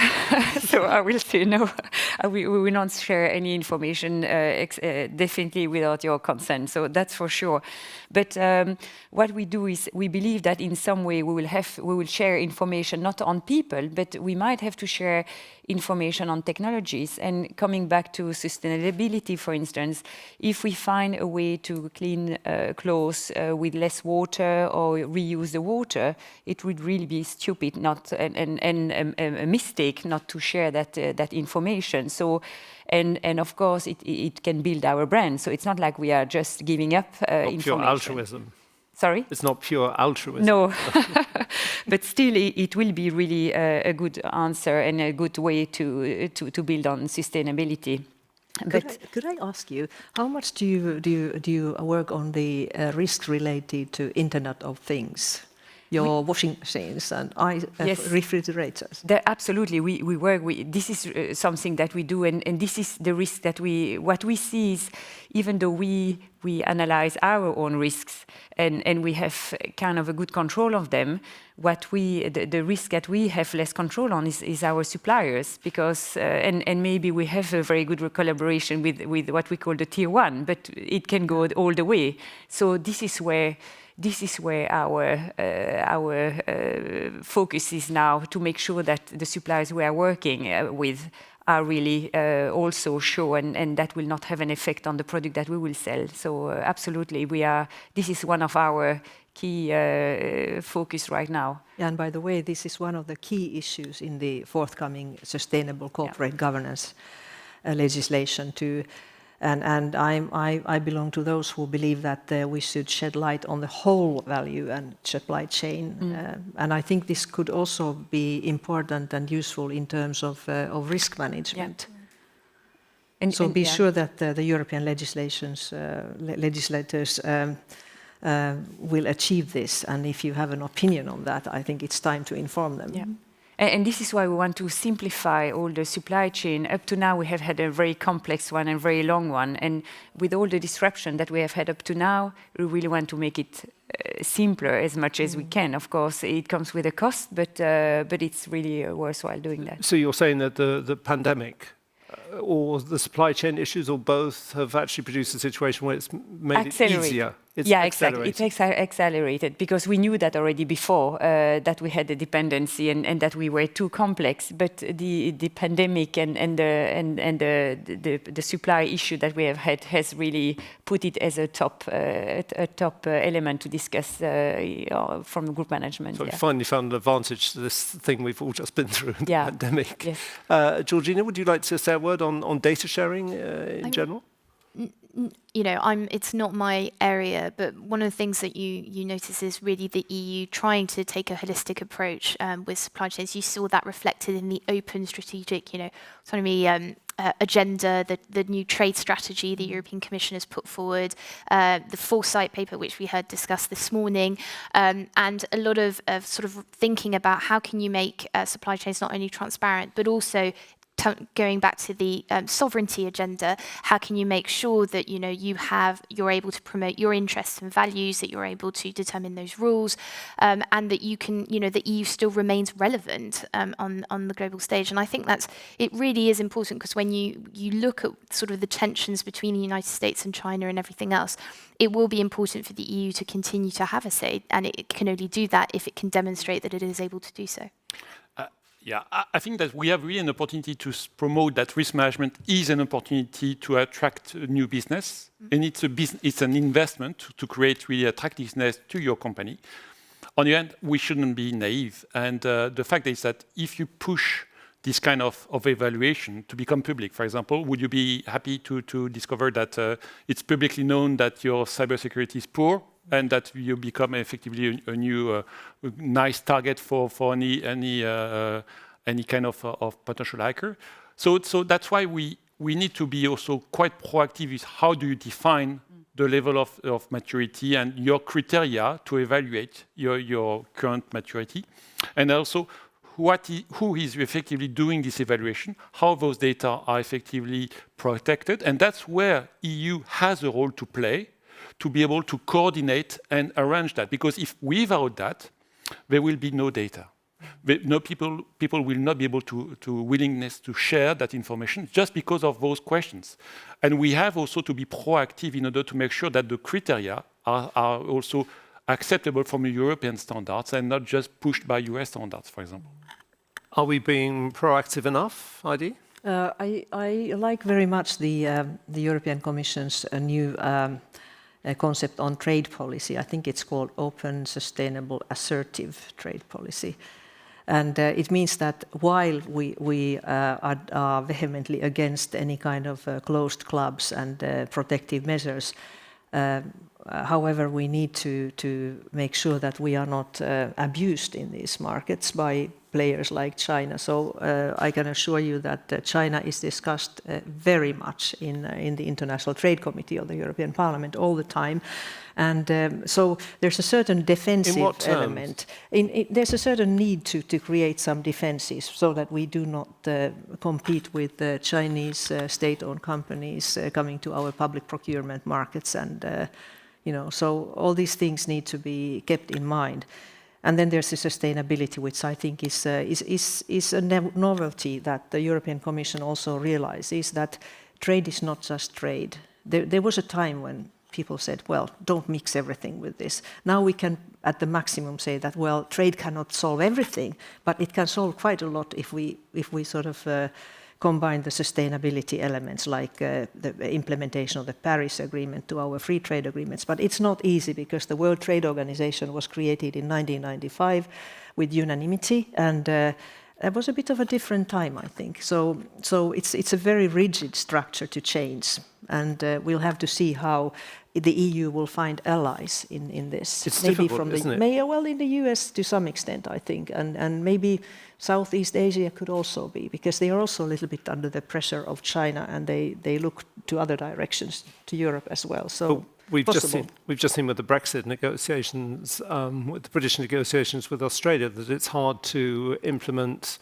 so I will say no. We will not share any information definitely without your consent. So that's for sure. But what we do is we believe that in some way we will share information not on people, but we might have to share information on technologies. And coming back to sustainability, for instance, if we find a way to clean clothes with less water or reuse the water, it would really be stupid and a mistake not to share that information. So, and of course, it can build our brand. So it's not like we are just giving up information. Pure altruism. Sorry? It's not pure altruism. No, but still, it will be really a good answer and a good way to build on sustainability. Could I ask you, how much do you work on the risks related to Internet of Things? Your washing machines and yes. refrigerators. Absolutely, we work with, this is something that we do, and this is the risk that what we see is, even though we analyze our own risks and we have kind of a good control of them, the risk that we have less control on is our suppliers, because and maybe we have a very good collaboration with what we call the tier one, but it can go all the way. So this is where our focus is now, to make sure that the suppliers we are working with are really also sure, and that will not have an effect on the product that we will sell. So absolutely, this is one of our key focus right now. Yeah, and by the way, this is one of the key issues in the forthcoming sustainable corporate governance legislation too. And I belong to those who believe that we should shed light on the whole value and supply chain. And I think this could also be important and useful in terms of risk management. Yeah. So be sure that the European legislators will achieve this. And if you have an opinion on that, I think it's time to inform them. Yeah. And this is why we want to simplify all the supply chain. Up to now, we have had a very complex one and very long one. And with all the disruption that we have had up to now, we really want to make it simpler as much as we can. Of course, it comes with a cost, but it's really worthwhile doing that. So you're saying that the pandemic or the supply chain issues, or both, have actually produced a situation where it's made it easier? Exactly. It's accelerated because we knew that already before, that we had a dependency and that we were too complex. But the pandemic and the supply issue that we have had has really put it as a top element to discuss from group management. So we finally found an advantage to this thing we've all just been through, the pandemic. Yes. Georgina, would you like to say a word on data sharing in general? You know, it's not my area, but one of the things that you notice is really the EU trying to take a holistic approach with supply chains. You saw that reflected in the open strategic, autonomy agenda, the new trade strategy the European Commission has put forward, the foresight paper which we heard discussed this morning, and a lot of sort of thinking about how can you make supply chains not only transparent but also going back to the sovereignty agenda, how can you make sure that you're able to promote your interests and values, that you're able to determine those rules, and that you can, the EU still remains relevant on the global stage. And I think it really is important, because when you look at sort of the tensions between the United States and China and everything else, it will be important for the EU to continue to have a say, and it can only do that if it can demonstrate that it is able to do so. Yeah, I think that we have really an opportunity to promote that risk management is an opportunity to attract new business, and it's an investment to create really attractiveness to your company. On the end, we shouldn't be naive, and the fact is that if you push this kind of evaluation to become public, for example, would you be happy to discover that it's publicly known that your cybersecurity is poor, and that you become effectively a new nice target for any kind of potential hacker? So that's why we need to be also quite proactive with how do you define the level of maturity and your criteria to evaluate your current maturity, and also who is effectively doing this evaluation, how those data are effectively protected, and that's where EU has a role to play, to be able to coordinate and arrange that. Because if without that, there will be no data. No people will not be able to willingness to share that information just because of those questions. And we have also to be proactive in order to make sure that the criteria are also acceptable from European standards and not just pushed by US standards, for example. Are we being proactive enough, Heidi? I like very much the European Commission's new concept on trade policy. I think it's called open, sustainable, assertive trade policy. And it means that while we are vehemently against any kind of closed clubs and protective measures, however, we need to make sure that we are not abused in these markets by players like China. So I can assure you that China is discussed very much in the International Trade Committee of the European Parliament all the time. And so there's a certain defensive element. There's a certain need to create some defenses so that we do not compete with the Chinese state-owned companies coming to our public procurement markets. And so all these things need to be kept in mind. And then there's the sustainability, which I think is a novelty that the European Commission also realizes, that trade is not just trade. There was a time when people said, well, don't mix everything with this. Now we can, at the maximum, say that, well, trade cannot solve everything, but it can solve quite a lot if we sort of combine the sustainability elements, like the implementation of the Paris Agreement to our free trade agreements. But it's not easy, because the World Trade Organization was created in 1995 with unanimity, and it was a bit of a different time, I think. So it's a very rigid structure to change, and we'll have to see how the EU will find allies in this. It's maybe difficult, from isn't it? Well, in the US to some extent, I think, and maybe Southeast Asia could also be, because they are also a little bit under the pressure of China, and they look to other directions, to Europe as well. So we've just seen with the Brexit negotiations, with the British negotiations with Australia, that it's hard to implement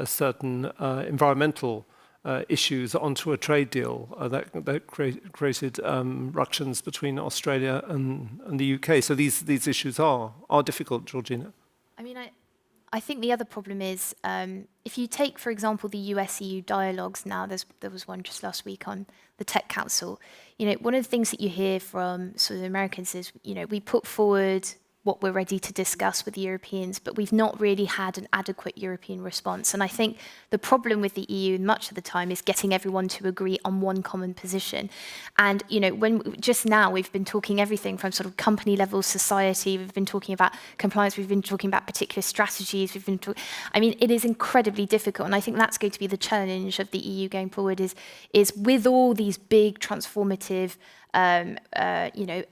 certain environmental issues onto a trade deal that created ructions between Australia and the UK. So these issues are difficult, Georgina. I mean, I think the other problem is, if you take, for example, the US-EU dialogues now, there was one just last week on the Tech Council. One of the things that you hear from sort of the Americans is, we put forward what we're ready to discuss with the Europeans, but we've not really had an adequate European response. And I think the problem with the EU much of the time is getting everyone to agree on one common position. And, when just now we've been talking everything from sort of company level society, we've been talking about compliance, we've been talking about particular strategies, it is incredibly difficult. And I think that's going to be the challenge of the EU going forward is with all these big transformative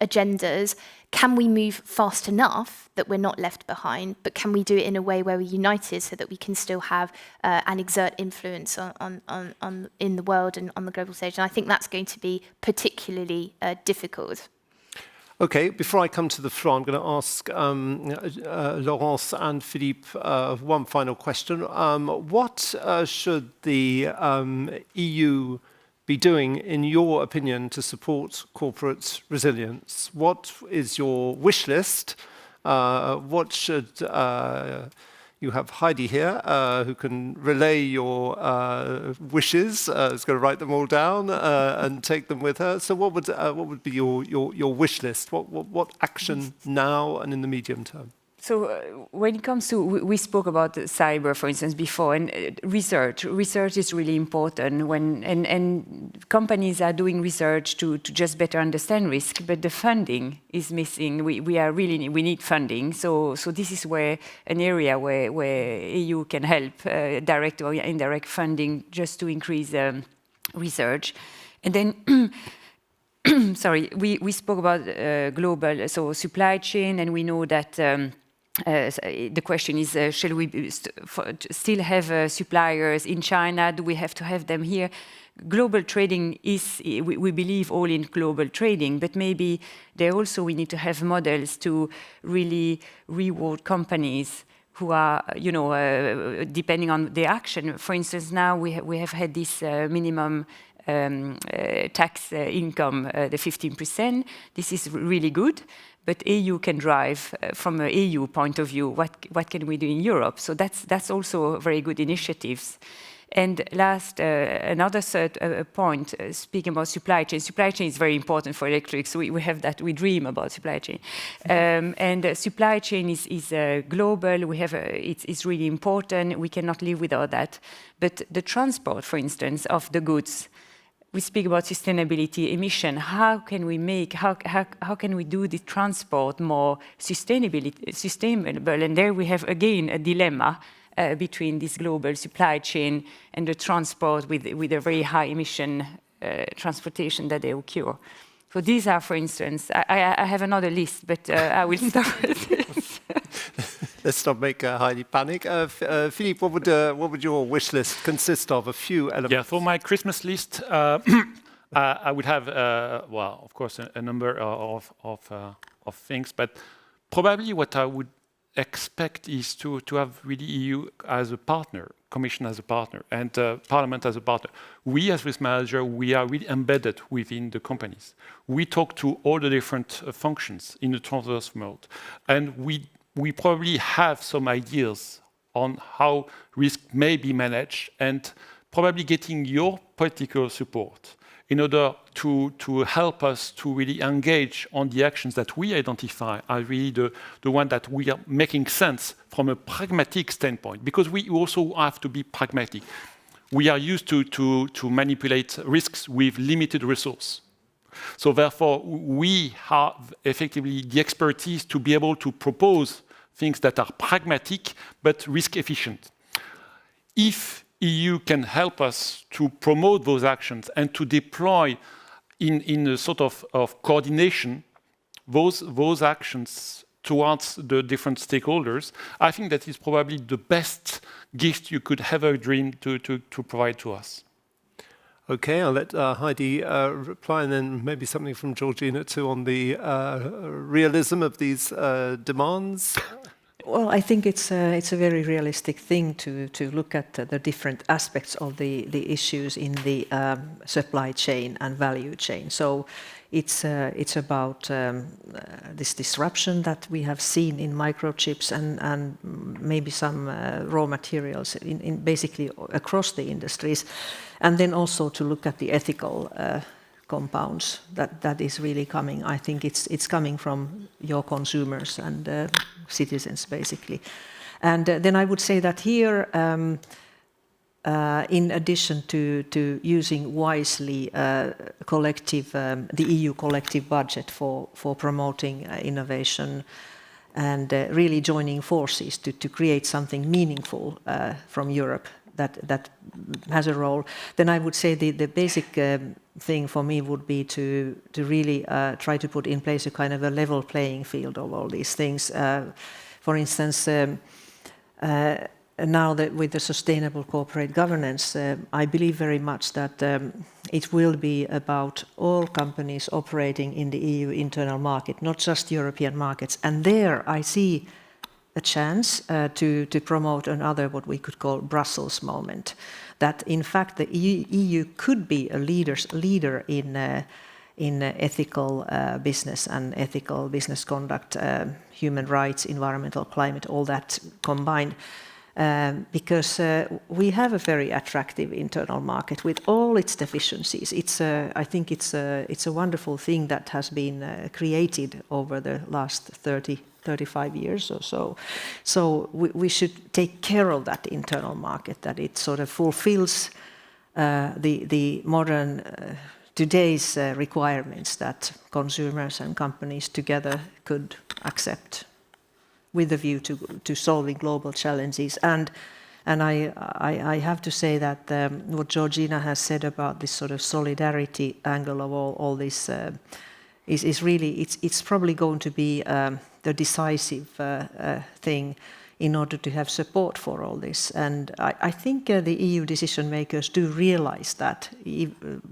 agendas, can we move fast enough that we're not left behind, but can we do it in a way where we're united so that we can still have and exert influence on in the world and on the global stage? And I think that's going to be particularly difficult. Okay, before I come to the floor, I'm going to ask Laurence and Philippe one final question. What should the EU be doing, in your opinion, to support corporate resilience? What is your wish list? What should you have Heidi here, who can relay your wishes, is going to write them all down and take them with her. So what would be your wish list? What action now and in the medium term? So when it comes to, we spoke about cyber, for instance, before, and research is really important and companies are doing research to just better understand risk, but the funding is missing. We need funding. So this is where an area where EU can help, direct or indirect funding, just to increase research. And then sorry, we spoke about global, so supply chain, and we know that the question is, shall we still have suppliers in China? Do we have to have them here? Global trading is, we believe all in global trading, but maybe there also we need to have models to really reward companies who are, depending on their action. For instance, now we have had this minimum tax income, the 15%. This is really good. But EU can drive, from an EU point of view, what can we do in Europe? So that's also very good initiatives. And last, another point, speaking about supply chain. Supply chain is very important for electrics. We have that, we dream about supply chain. And supply chain is global. It's really important. We cannot live without that. But the transport, for instance, of the goods, we speak about sustainability, emission. How can we do the transport more sustainable? And there we have again a dilemma between this global supply chain and the transport with a very high emission transportation that they occur. So these are, for instance, I have another list, but I will start with this. Let's not make Heidi panic. Philippe, what would your wish list consist of? A few elements. Yeah, for my Christmas list, I would have, well, of course, a number of things, but probably what I would expect is to have really EU as a partner, Commission as a partner, and Parliament as a partner. We, as risk manager, we are really embedded within the companies. We talk to all the different functions in the transverse mode, and we probably have some ideas on how risk may be managed, and probably getting your political support in order to help us to really engage on the actions that we identify as really the one that we are making sense from a pragmatic standpoint, because we also have to be pragmatic. We are used to manipulate risks with limited resource. So therefore, we have effectively the expertise to be able to propose things that are pragmatic but risk efficient. If EU can help us to promote those actions and to deploy in a sort of coordination those actions towards the different stakeholders, I think that is probably the best gift you could ever dream to provide to us. Okay, I'll let Heidi reply, and then maybe something from Georgina too on the realism of these demands. Well, I think it's a very realistic thing to look at the different aspects of the issues in the supply chain and value chain. So it's about this disruption that we have seen in microchips and maybe some raw materials in basically across the industries, and then also to look at the ethical compounds that is really coming. I think it's coming from your consumers and citizens basically. And then I would say that here, in addition to using wisely the EU collective budget for promoting innovation and really joining forces to create something meaningful from Europe that has a role, then I would say the basic thing for me would be to really try to put in place a kind of a level playing field of all these things. For instance, now that with the sustainable corporate governance, I believe very much that it will be about all companies operating in the EU internal market, not just European markets. And there I see a chance to promote another what we could call Brussels moment, that in fact the EU could be a leader in ethical business and ethical business conduct, human rights, environmental, climate, all that combined. Because we have a very attractive internal market with all its deficiencies. I think it's a wonderful thing that has been created over the last 35 years or so. So we should take care of that internal market, that it sort of fulfills the modern today's requirements that consumers and companies together could accept, with a view to solving global challenges. And I have to say that what Georgina has said about this sort of solidarity angle of all this is really, it's probably going to be the decisive thing in order to have support for all this. And I think the EU decision makers do realize that.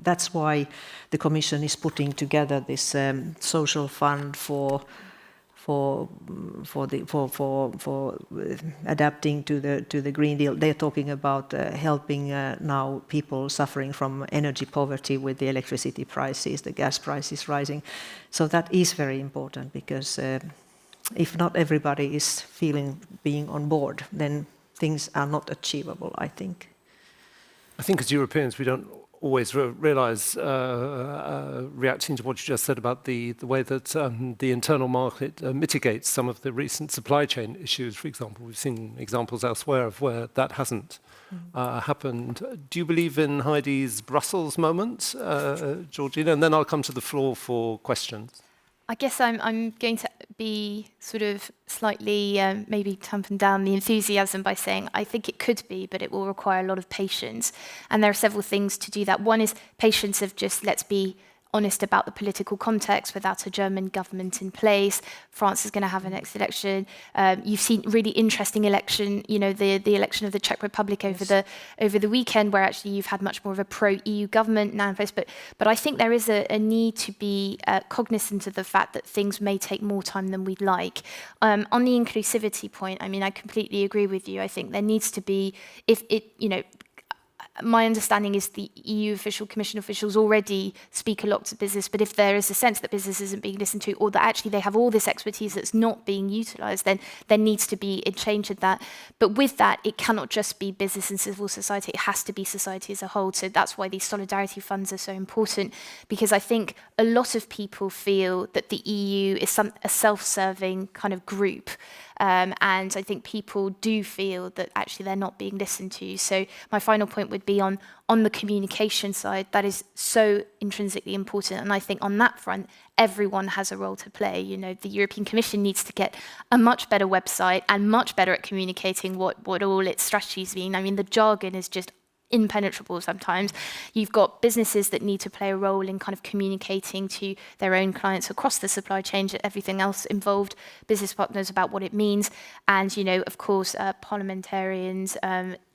That's why the Commission is putting together this social fund for adapting to the Green Deal. They're talking about helping now people suffering from energy poverty with the electricity prices, the gas prices rising. So that is very important, because if not everybody is being on board, then things are not achievable, I think. I think as Europeans we don't always realise, reacting to what you just said about the way that the internal market mitigates some of the recent supply chain issues, for example. We've seen examples elsewhere of where that hasn't happened. Do you believe in Heidi's Brussels moment, Georgina? And then I'll come to the floor for questions. I guess I'm going to be sort of slightly maybe tamping down the enthusiasm by saying I think it could be, but it will require a lot of patience. And there are several things to do that. One is patience of just, let's be honest about the political context. Without a German government in place, France is going to have an next election. You've seen really interesting election, you know, the election of the Czech Republic over the weekend, where actually you've had much more of a pro-EU government now in place. But I think there is a need to be cognizant of the fact that things may take more time than we'd like. On the inclusivity point, I mean, I completely agree with you. I think there needs to be, my understanding is the EU Commission officials already speak a lot to business, but if there is a sense that business isn't being listened to, or that actually they have all this expertise that's not being utilised, then there needs to be a change in that. But with that, it cannot just be business and civil society, it has to be society as a whole. So that's why these solidarity funds are so important, because I think a lot of people feel that the EU is a self-serving kind of group. And I think people do feel that actually they're not being listened to. So my final point would be on the communication side. That is so intrinsically important. And I think on that front, everyone has a role to play. You know, the European Commission needs to get a much better website and much better at communicating what all its strategies mean. I mean, the jargon is just impenetrable sometimes. You've got businesses that need to play a role in kind of communicating to their own clients across the supply chain, everything else involved, business partners about what it means. And, you know, of course, parliamentarians,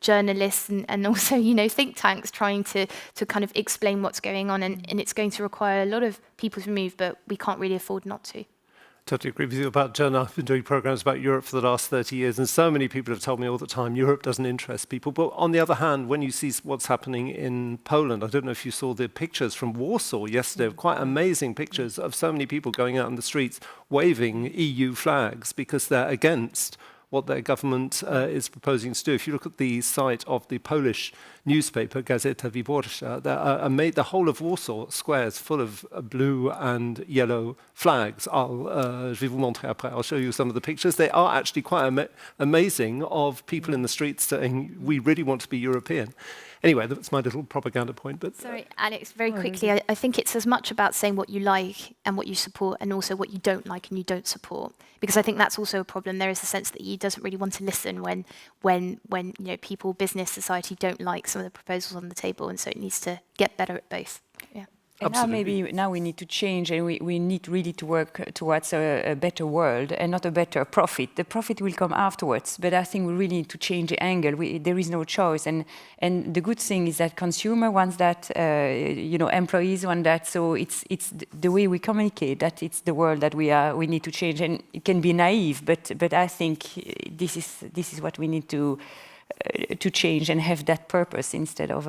journalists, and also, you know, think tanks trying to kind of explain what's going on. And it's going to require a lot of people to move, but we can't really afford not to. Totally agree with you about Jonah. I've been doing programs about Europe for the last 30 years, and so many people have told me all the time Europe doesn't interest people. But on the other hand, when you see what's happening in Poland, I don't know if you saw the pictures from Warsaw yesterday, quite amazing pictures of so many people going out in the streets waving EU flags because they're against what their government is proposing to do. If you look at the site of the Polish newspaper, Gazeta Wyborcza, the whole of Warsaw Square is full of blue and yellow flags. Je vais vous montrer après. I'll show you some of the pictures. They are actually quite amazing, of people in the streets saying, we really want to be European. Anyway, that's my little propaganda point. But sorry, Alex, very quickly, I think it's as much about saying what you like and what you support, and also what you don't like and you don't support. Because I think that's also a problem. There is a sense that the EU doesn't really want to listen when people, business, society don't like some of the proposals on the table, and so it needs to get better at both. Yeah. And now we need to change, and we need really to work towards a better world and not a better profit. The profit will come afterwards, but I think we really need to change the angle. There is no choice, and the good thing is that consumer wants that, employees want that. So it's the way we communicate that it's the world that we need to change, and it can be naive, but I think this is what we need to change and have that purpose instead of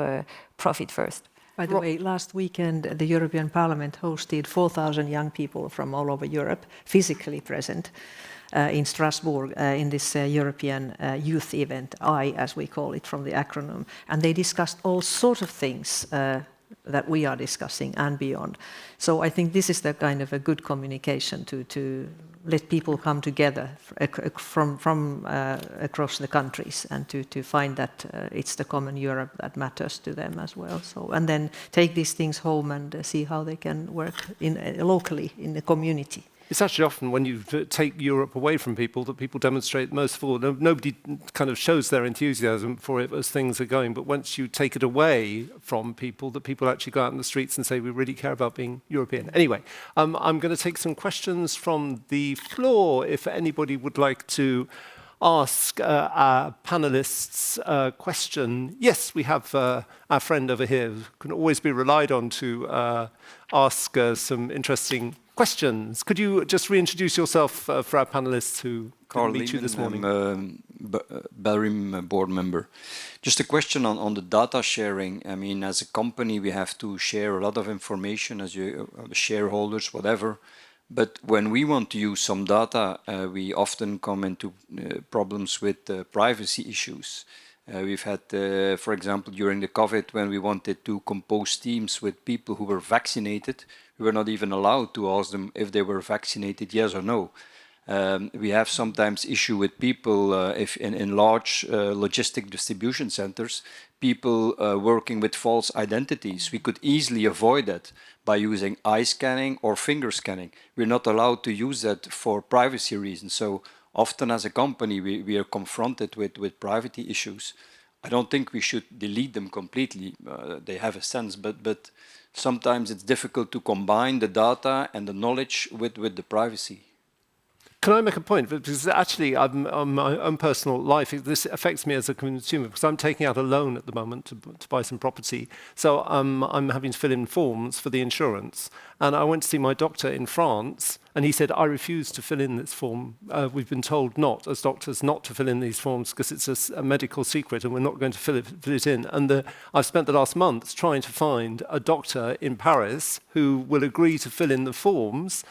profit first. By the way, last weekend, the European Parliament hosted 4,000 young people from all over Europe, physically present in Strasbourg in this European youth event, as we call it from the acronym. And they discussed all sorts of things that we are discussing and beyond. So I think this is the kind of a good communication to let people come together from across the countries, and to find that it's the common Europe that matters to them as well. So, and then take these things home and see how they can work locally in the community. It's actually often when you take Europe away from people that people demonstrate most for. Nobody kind of shows their enthusiasm for it as things are going, but once you take it away from people, that people actually go out in the streets and say, we really care about being European. Anyway, I'm going to take some questions from the floor if anybody would like to ask our panelists a question. Yes, we have our friend over here who can always be relied on to ask some interesting questions. Could you just reintroduce yourself for our panelists who couldn't meet you this morning? I'm Belrim board member. Just a question on the data sharing. I mean, as a company, we have to share a lot of information as shareholders, whatever. But when we want to use some data, we often come into problems with privacy issues. We've had, for example, during the COVID, when we wanted to compose teams with people who were vaccinated, we were not even allowed to ask them if they were vaccinated, yes or no. We have sometimes issue with people if in large logistic distribution centers, people working with false identities. We could easily avoid that by using eye scanning or finger scanning. We're not allowed to use that for privacy reasons. So often as a company, we are confronted with privacy issues. I don't think we should delete them completely. They have a sense, but sometimes it's difficult to combine the data and the knowledge with the privacy. Can I make a point? Because actually, on my own personal life, this affects me as a consumer, because I'm taking out a loan at the moment to buy some property. So I'm having to fill in forms for the insurance. And I went to see my doctor in France, and he said, I refuse to fill in this form. We've been told not, as doctors, not to fill in these forms because it's a medical secret and we're not going to fill it in. And I've spent the last months trying to find a doctor in Paris who will agree to fill in the forms,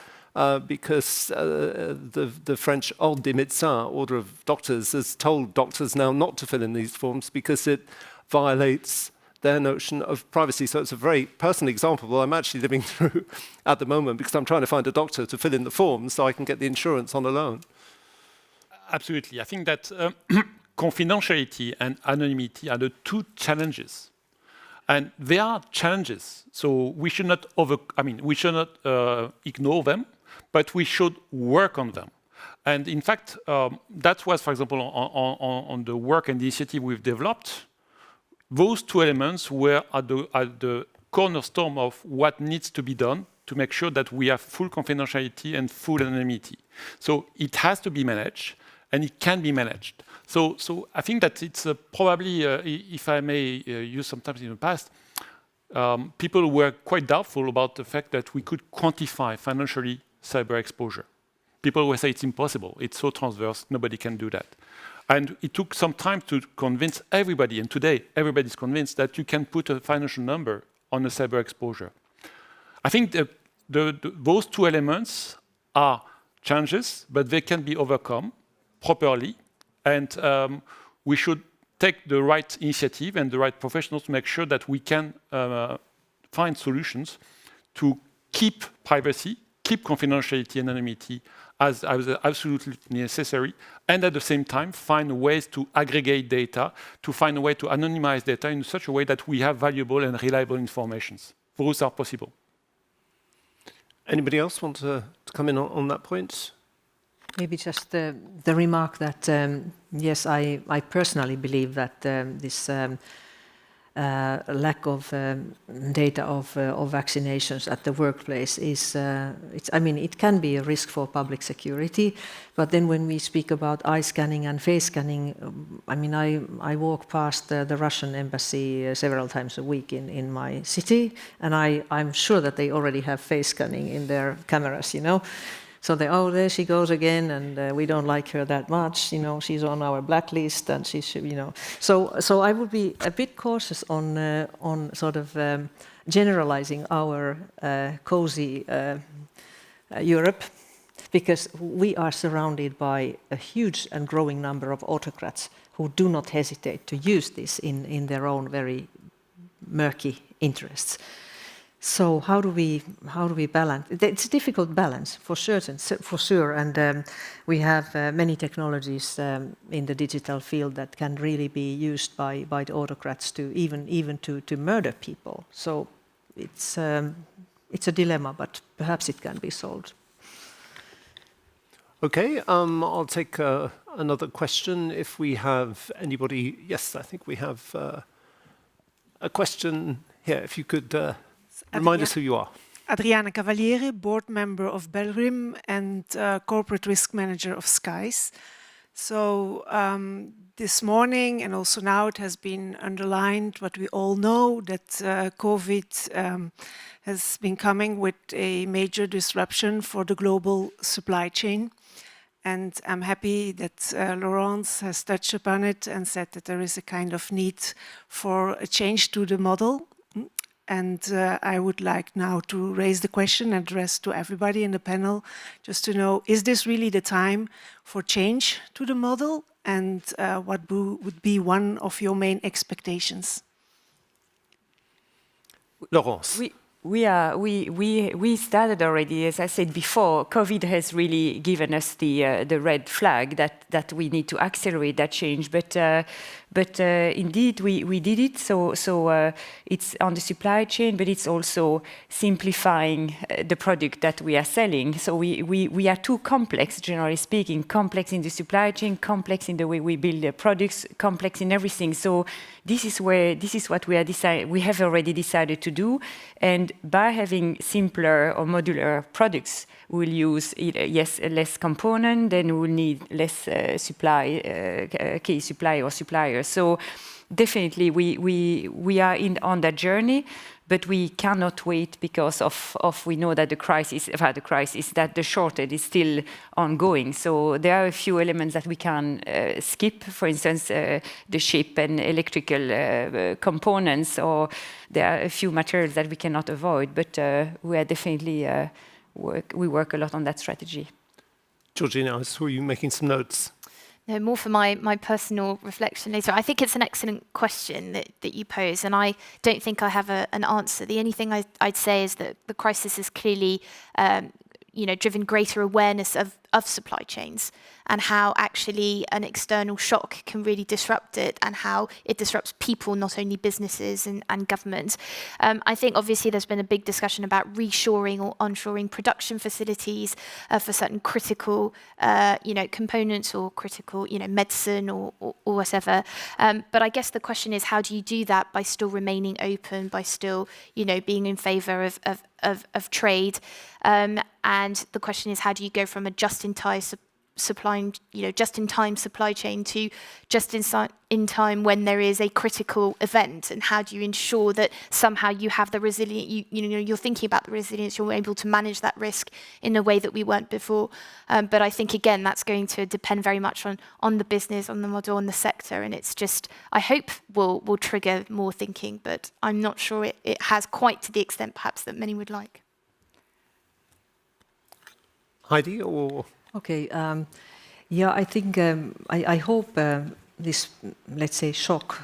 because the French Ordre des Médecins, Order of Doctors, has told doctors now not to fill in these forms because it violates their notion of privacy. So it's a very personal example that I'm actually living through at the moment, because I'm trying to find a doctor to fill in the forms so I can get the insurance on a loan. Absolutely. I think that confidentiality and anonymity are the two challenges. And they are challenges, so we should not ignore them, but we should work on them. And in fact, that was, for example, on the work and the initiative we've developed. Those two elements were at the cornerstone of what needs to be done to make sure that we have full confidentiality and full anonymity. So it has to be managed, and it can be managed. So I think that it's probably, if I may use sometimes in the past, people were quite doubtful about the fact that we could quantify financially cyber exposure, People will say it's impossible. It's so transverse, nobody can do that. And it took some time to convince everybody, and today everybody's convinced that you can put a financial number on a cyber exposure. I think those two elements are challenges, but they can be overcome properly, and we should take the right initiative and the right professionals to make sure that we can find solutions to keep privacy, keep confidentiality and anonymity as absolutely necessary, and at the same time find ways to aggregate data, to find a way to anonymize data in such a way that we have valuable and reliable informations. Both are possible. Anybody else want to come in on that point? Maybe just the remark that, yes, I personally believe that this lack of data of vaccinations at the workplace is, I mean, it can be a risk for public security. But then when we speak about eye scanning and face scanning, I mean, I walk past the Russian embassy several times a week in my city, and I'm sure that they already have face scanning in their cameras, you know. So oh, there she goes again, and we don't like her that much. You know, she's on our blacklist, and she should, you know. So I would be a bit cautious on sort of generalizing our cozy Europe, because we are surrounded by a huge and growing number of autocrats who do not hesitate to use this in their own very murky interests. So how do we balance? It's a difficult balance for sure, and we have many technologies in the digital field that can really be used by the autocrats to even to murder people. So it's a dilemma, but perhaps it can be solved. Okay, I'll take another question if we have anybody. Yes, I think we have a question here. If you could. Remind us who you are. Adriana Cavaliere, board member of Belrim and corporate risk manager of Skies. So this morning and also now it has been underlined what we all know, that COVID has been coming with a major disruption for the global supply chain. And I'm happy that Laurence has touched upon it and said that there is a kind of need for a change to the model. And I would like now to raise the question addressed to everybody in the panel, just to know, is this really the time for change to the model? And what would be one of your main expectations? Laurence. We started already, as I said before. COVID has really given us the red flag that we need to accelerate that change. But indeed, we did it. So it's on the supply chain, but it's also simplifying the product that we are selling. So we are too complex, generally speaking, complex in the supply chain, complex in the way we build the products, complex in everything. So this is what we have already decided to do. And by having simpler or modular products, we'll use less component, then we'll need less key supply or suppliers. So definitely we are on that journey, but we cannot wait because we know that that the shortage is still ongoing. So there are a few elements that we can skip, for instance, the chip and electrical components, or there are a few materials that we cannot avoid, but we are definitely we work a lot on that strategy. Georgina, I saw you making some notes. No, more for my personal reflection later. I think it's an excellent question that you pose, and I don't think I have an answer. The only thing I'd say is that the crisis has clearly driven greater awareness of supply chains and how actually an external shock can really disrupt it, and how it disrupts people, not only businesses and governments. I think obviously there's been a big discussion about reshoring or onshoring production facilities for certain critical components or critical medicine or whatever. But I guess the question is, how do you do that by still remaining open, by still being in favour of trade? And the question is, how do you go from a just-in-time supplying, just-in-time supply chain to just-in-time when there is a critical event? And how do you ensure that somehow you have the resilience, you're thinking about the resilience, you're able to manage that risk in a way that we weren't before? But I think, again, that's going to depend very much on the business, on the model, on the sector. And it's just, I hope will trigger more thinking, but I'm not sure it has quite to the extent perhaps that many would like. Heidi, or? Okay, yeah, I think, I hope this, let's say, shock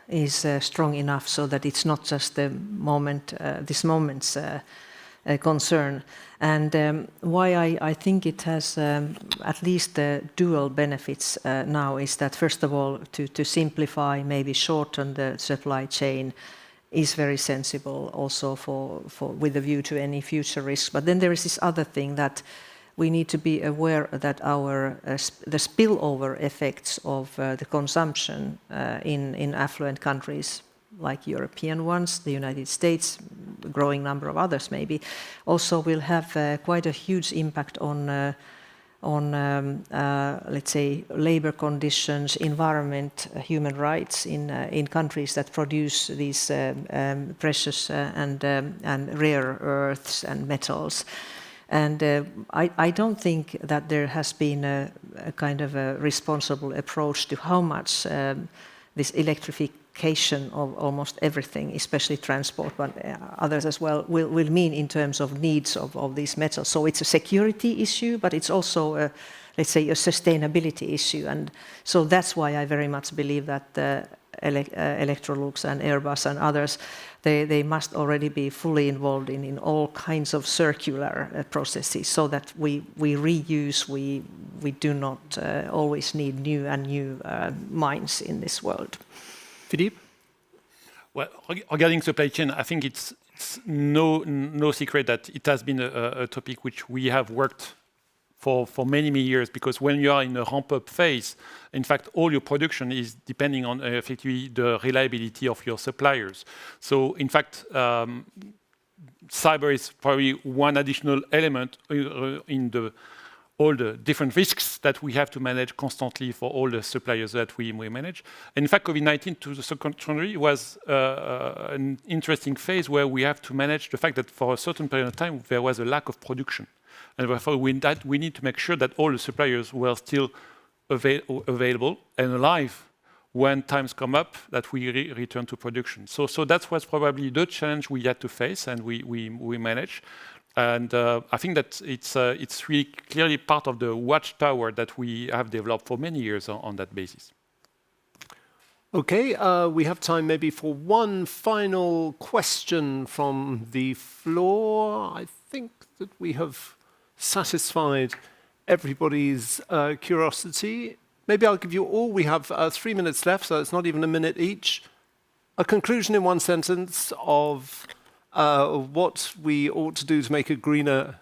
is strong enough so that it's not just the moment, this moment's concern. And why I think it has at least dual benefits now is that, first of all, to simplify, maybe shorten the supply chain is very sensible also with a view to any future risks. But then there is this other thing that we need to be aware that the spillover effects of the consumption in affluent countries like European ones, the United States, a growing number of others maybe, also will have quite a huge impact on let's say, labor conditions, environment, human rights in countries that produce these precious and rare earths and metals. And I don't think that there has been a kind of a responsible approach to how much this electrification of almost everything, especially transport, but others as well, will mean in terms of needs of these metals. So it's a security issue, but it's also, let's say, a sustainability issue. And so that's why I very much believe that Electrolux and Airbus and others, they must already be fully involved in all kinds of circular processes, so that we reuse, we do not always need new mines in this world. Philippe? Well, regarding supply chain, I think it's no secret that it has been a topic which we have worked for many years, because when you are in a ramp-up phase, in fact, all your production is depending on effectively the reliability of your suppliers. So, in fact, cyber is probably one additional element in all the different risks that we have to manage constantly for all the suppliers that we manage. And in fact, COVID-19, to the contrary, was an interesting phase where we have to manage the fact that for a certain period of time, there was a lack of production. And therefore, we need to make sure that all the suppliers were still available and alive when times come up, that we return to production. So that was probably the challenge we had to face, and we managed. And I think that it's really clearly part of the watchtower that we have developed for many years on that basis. Okay, we have time maybe for one final question from the floor. I think that we have satisfied everybody's curiosity. Maybe I'll give you all. We have 3 minutes left, so it's not even a minute each. A conclusion in one sentence of what we ought to do to make a greener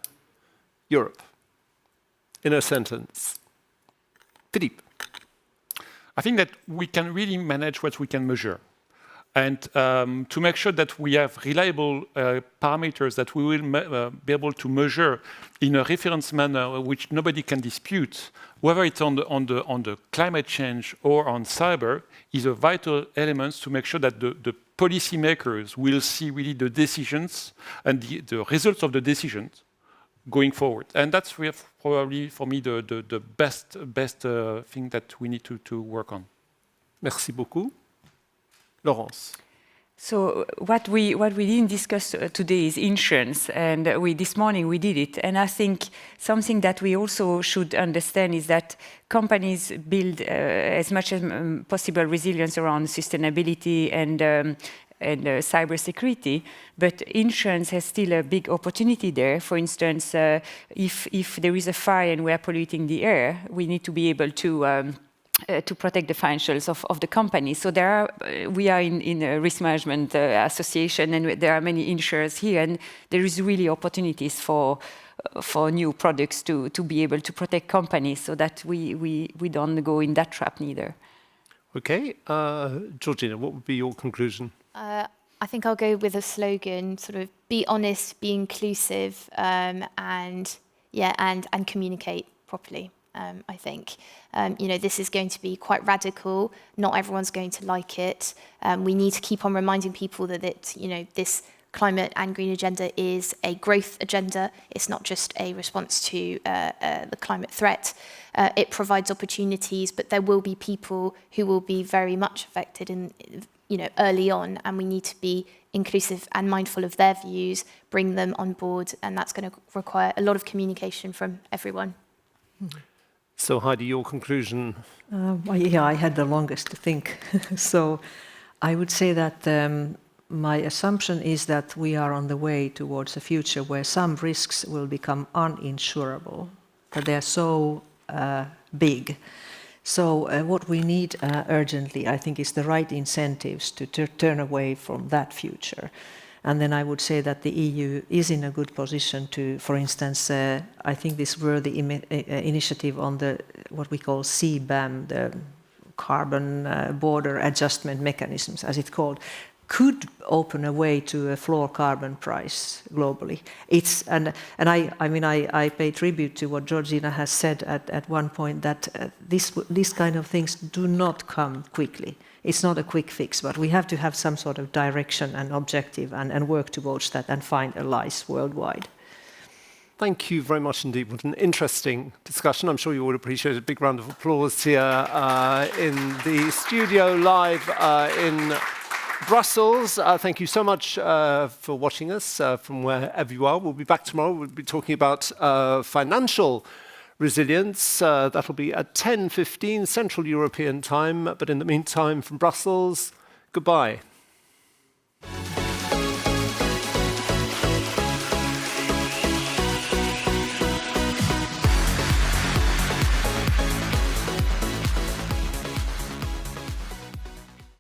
Europe. In a sentence. Philippe. I think that we can really manage what we can measure. And to make sure that we have reliable parameters that we will be able to measure in a reference manner which nobody can dispute, whether it's on the climate change or on cyber, is a vital element to make sure that the policymakers will see really the decisions and the results of the decisions going forward. And that's probably, for me, the best thing that we need to work on. Merci beaucoup. Laurence. So what we didn't discuss today is insurance, and this morning we did it. And I think something that we also should understand is that companies build as much as possible resilience around sustainability and cybersecurity, but insurance has still a big opportunity there. For instance, if there is a fire and we are polluting the air, we need to be able to protect the financials of the company. So we are in a risk management association, and there are many insurers here, and there is really opportunities for new products to be able to protect companies, so that we don't go in that trap neither. Okay, Georgina, what would be your conclusion? I think I'll go with a slogan, sort of be honest, be inclusive, and communicate properly. I think. This is going to be quite radical. Not everyone's going to like it. We need to keep on reminding people that this climate and green agenda is a growth agenda. It's not just a response to the climate threat. It provides opportunities, but there will be people who will be very much affected early on, and we need to be inclusive and mindful of their views, bring them on board, and that's going to require a lot of communication from everyone. So Heidi, your conclusion? I had the longest to think. So I would say that my assumption is that we are on the way towards a future where some risks will become uninsurable, that they are so big. So what we need urgently, I think, is the right incentives to turn away from that future. And then I would say that the EU is in a good position to, for instance, I think this worthy initiative on the what we call CBAM, the carbon border adjustment mechanisms, as it's called, could open a way to a floor carbon price globally. I pay tribute to what Georgina has said at one point, that these kind of things do not come quickly. It's not a quick fix, but we have to have some sort of direction and objective and work towards that and find allies worldwide. Thank you very much indeed. What an interesting discussion. I'm sure you would appreciate a big round of applause here in the studio live in Brussels. Thank you so much for watching us from wherever you are. We'll be back tomorrow. We'll be talking about financial resilience. That'll be at 10:15 Central European time. But in the meantime, from Brussels, goodbye.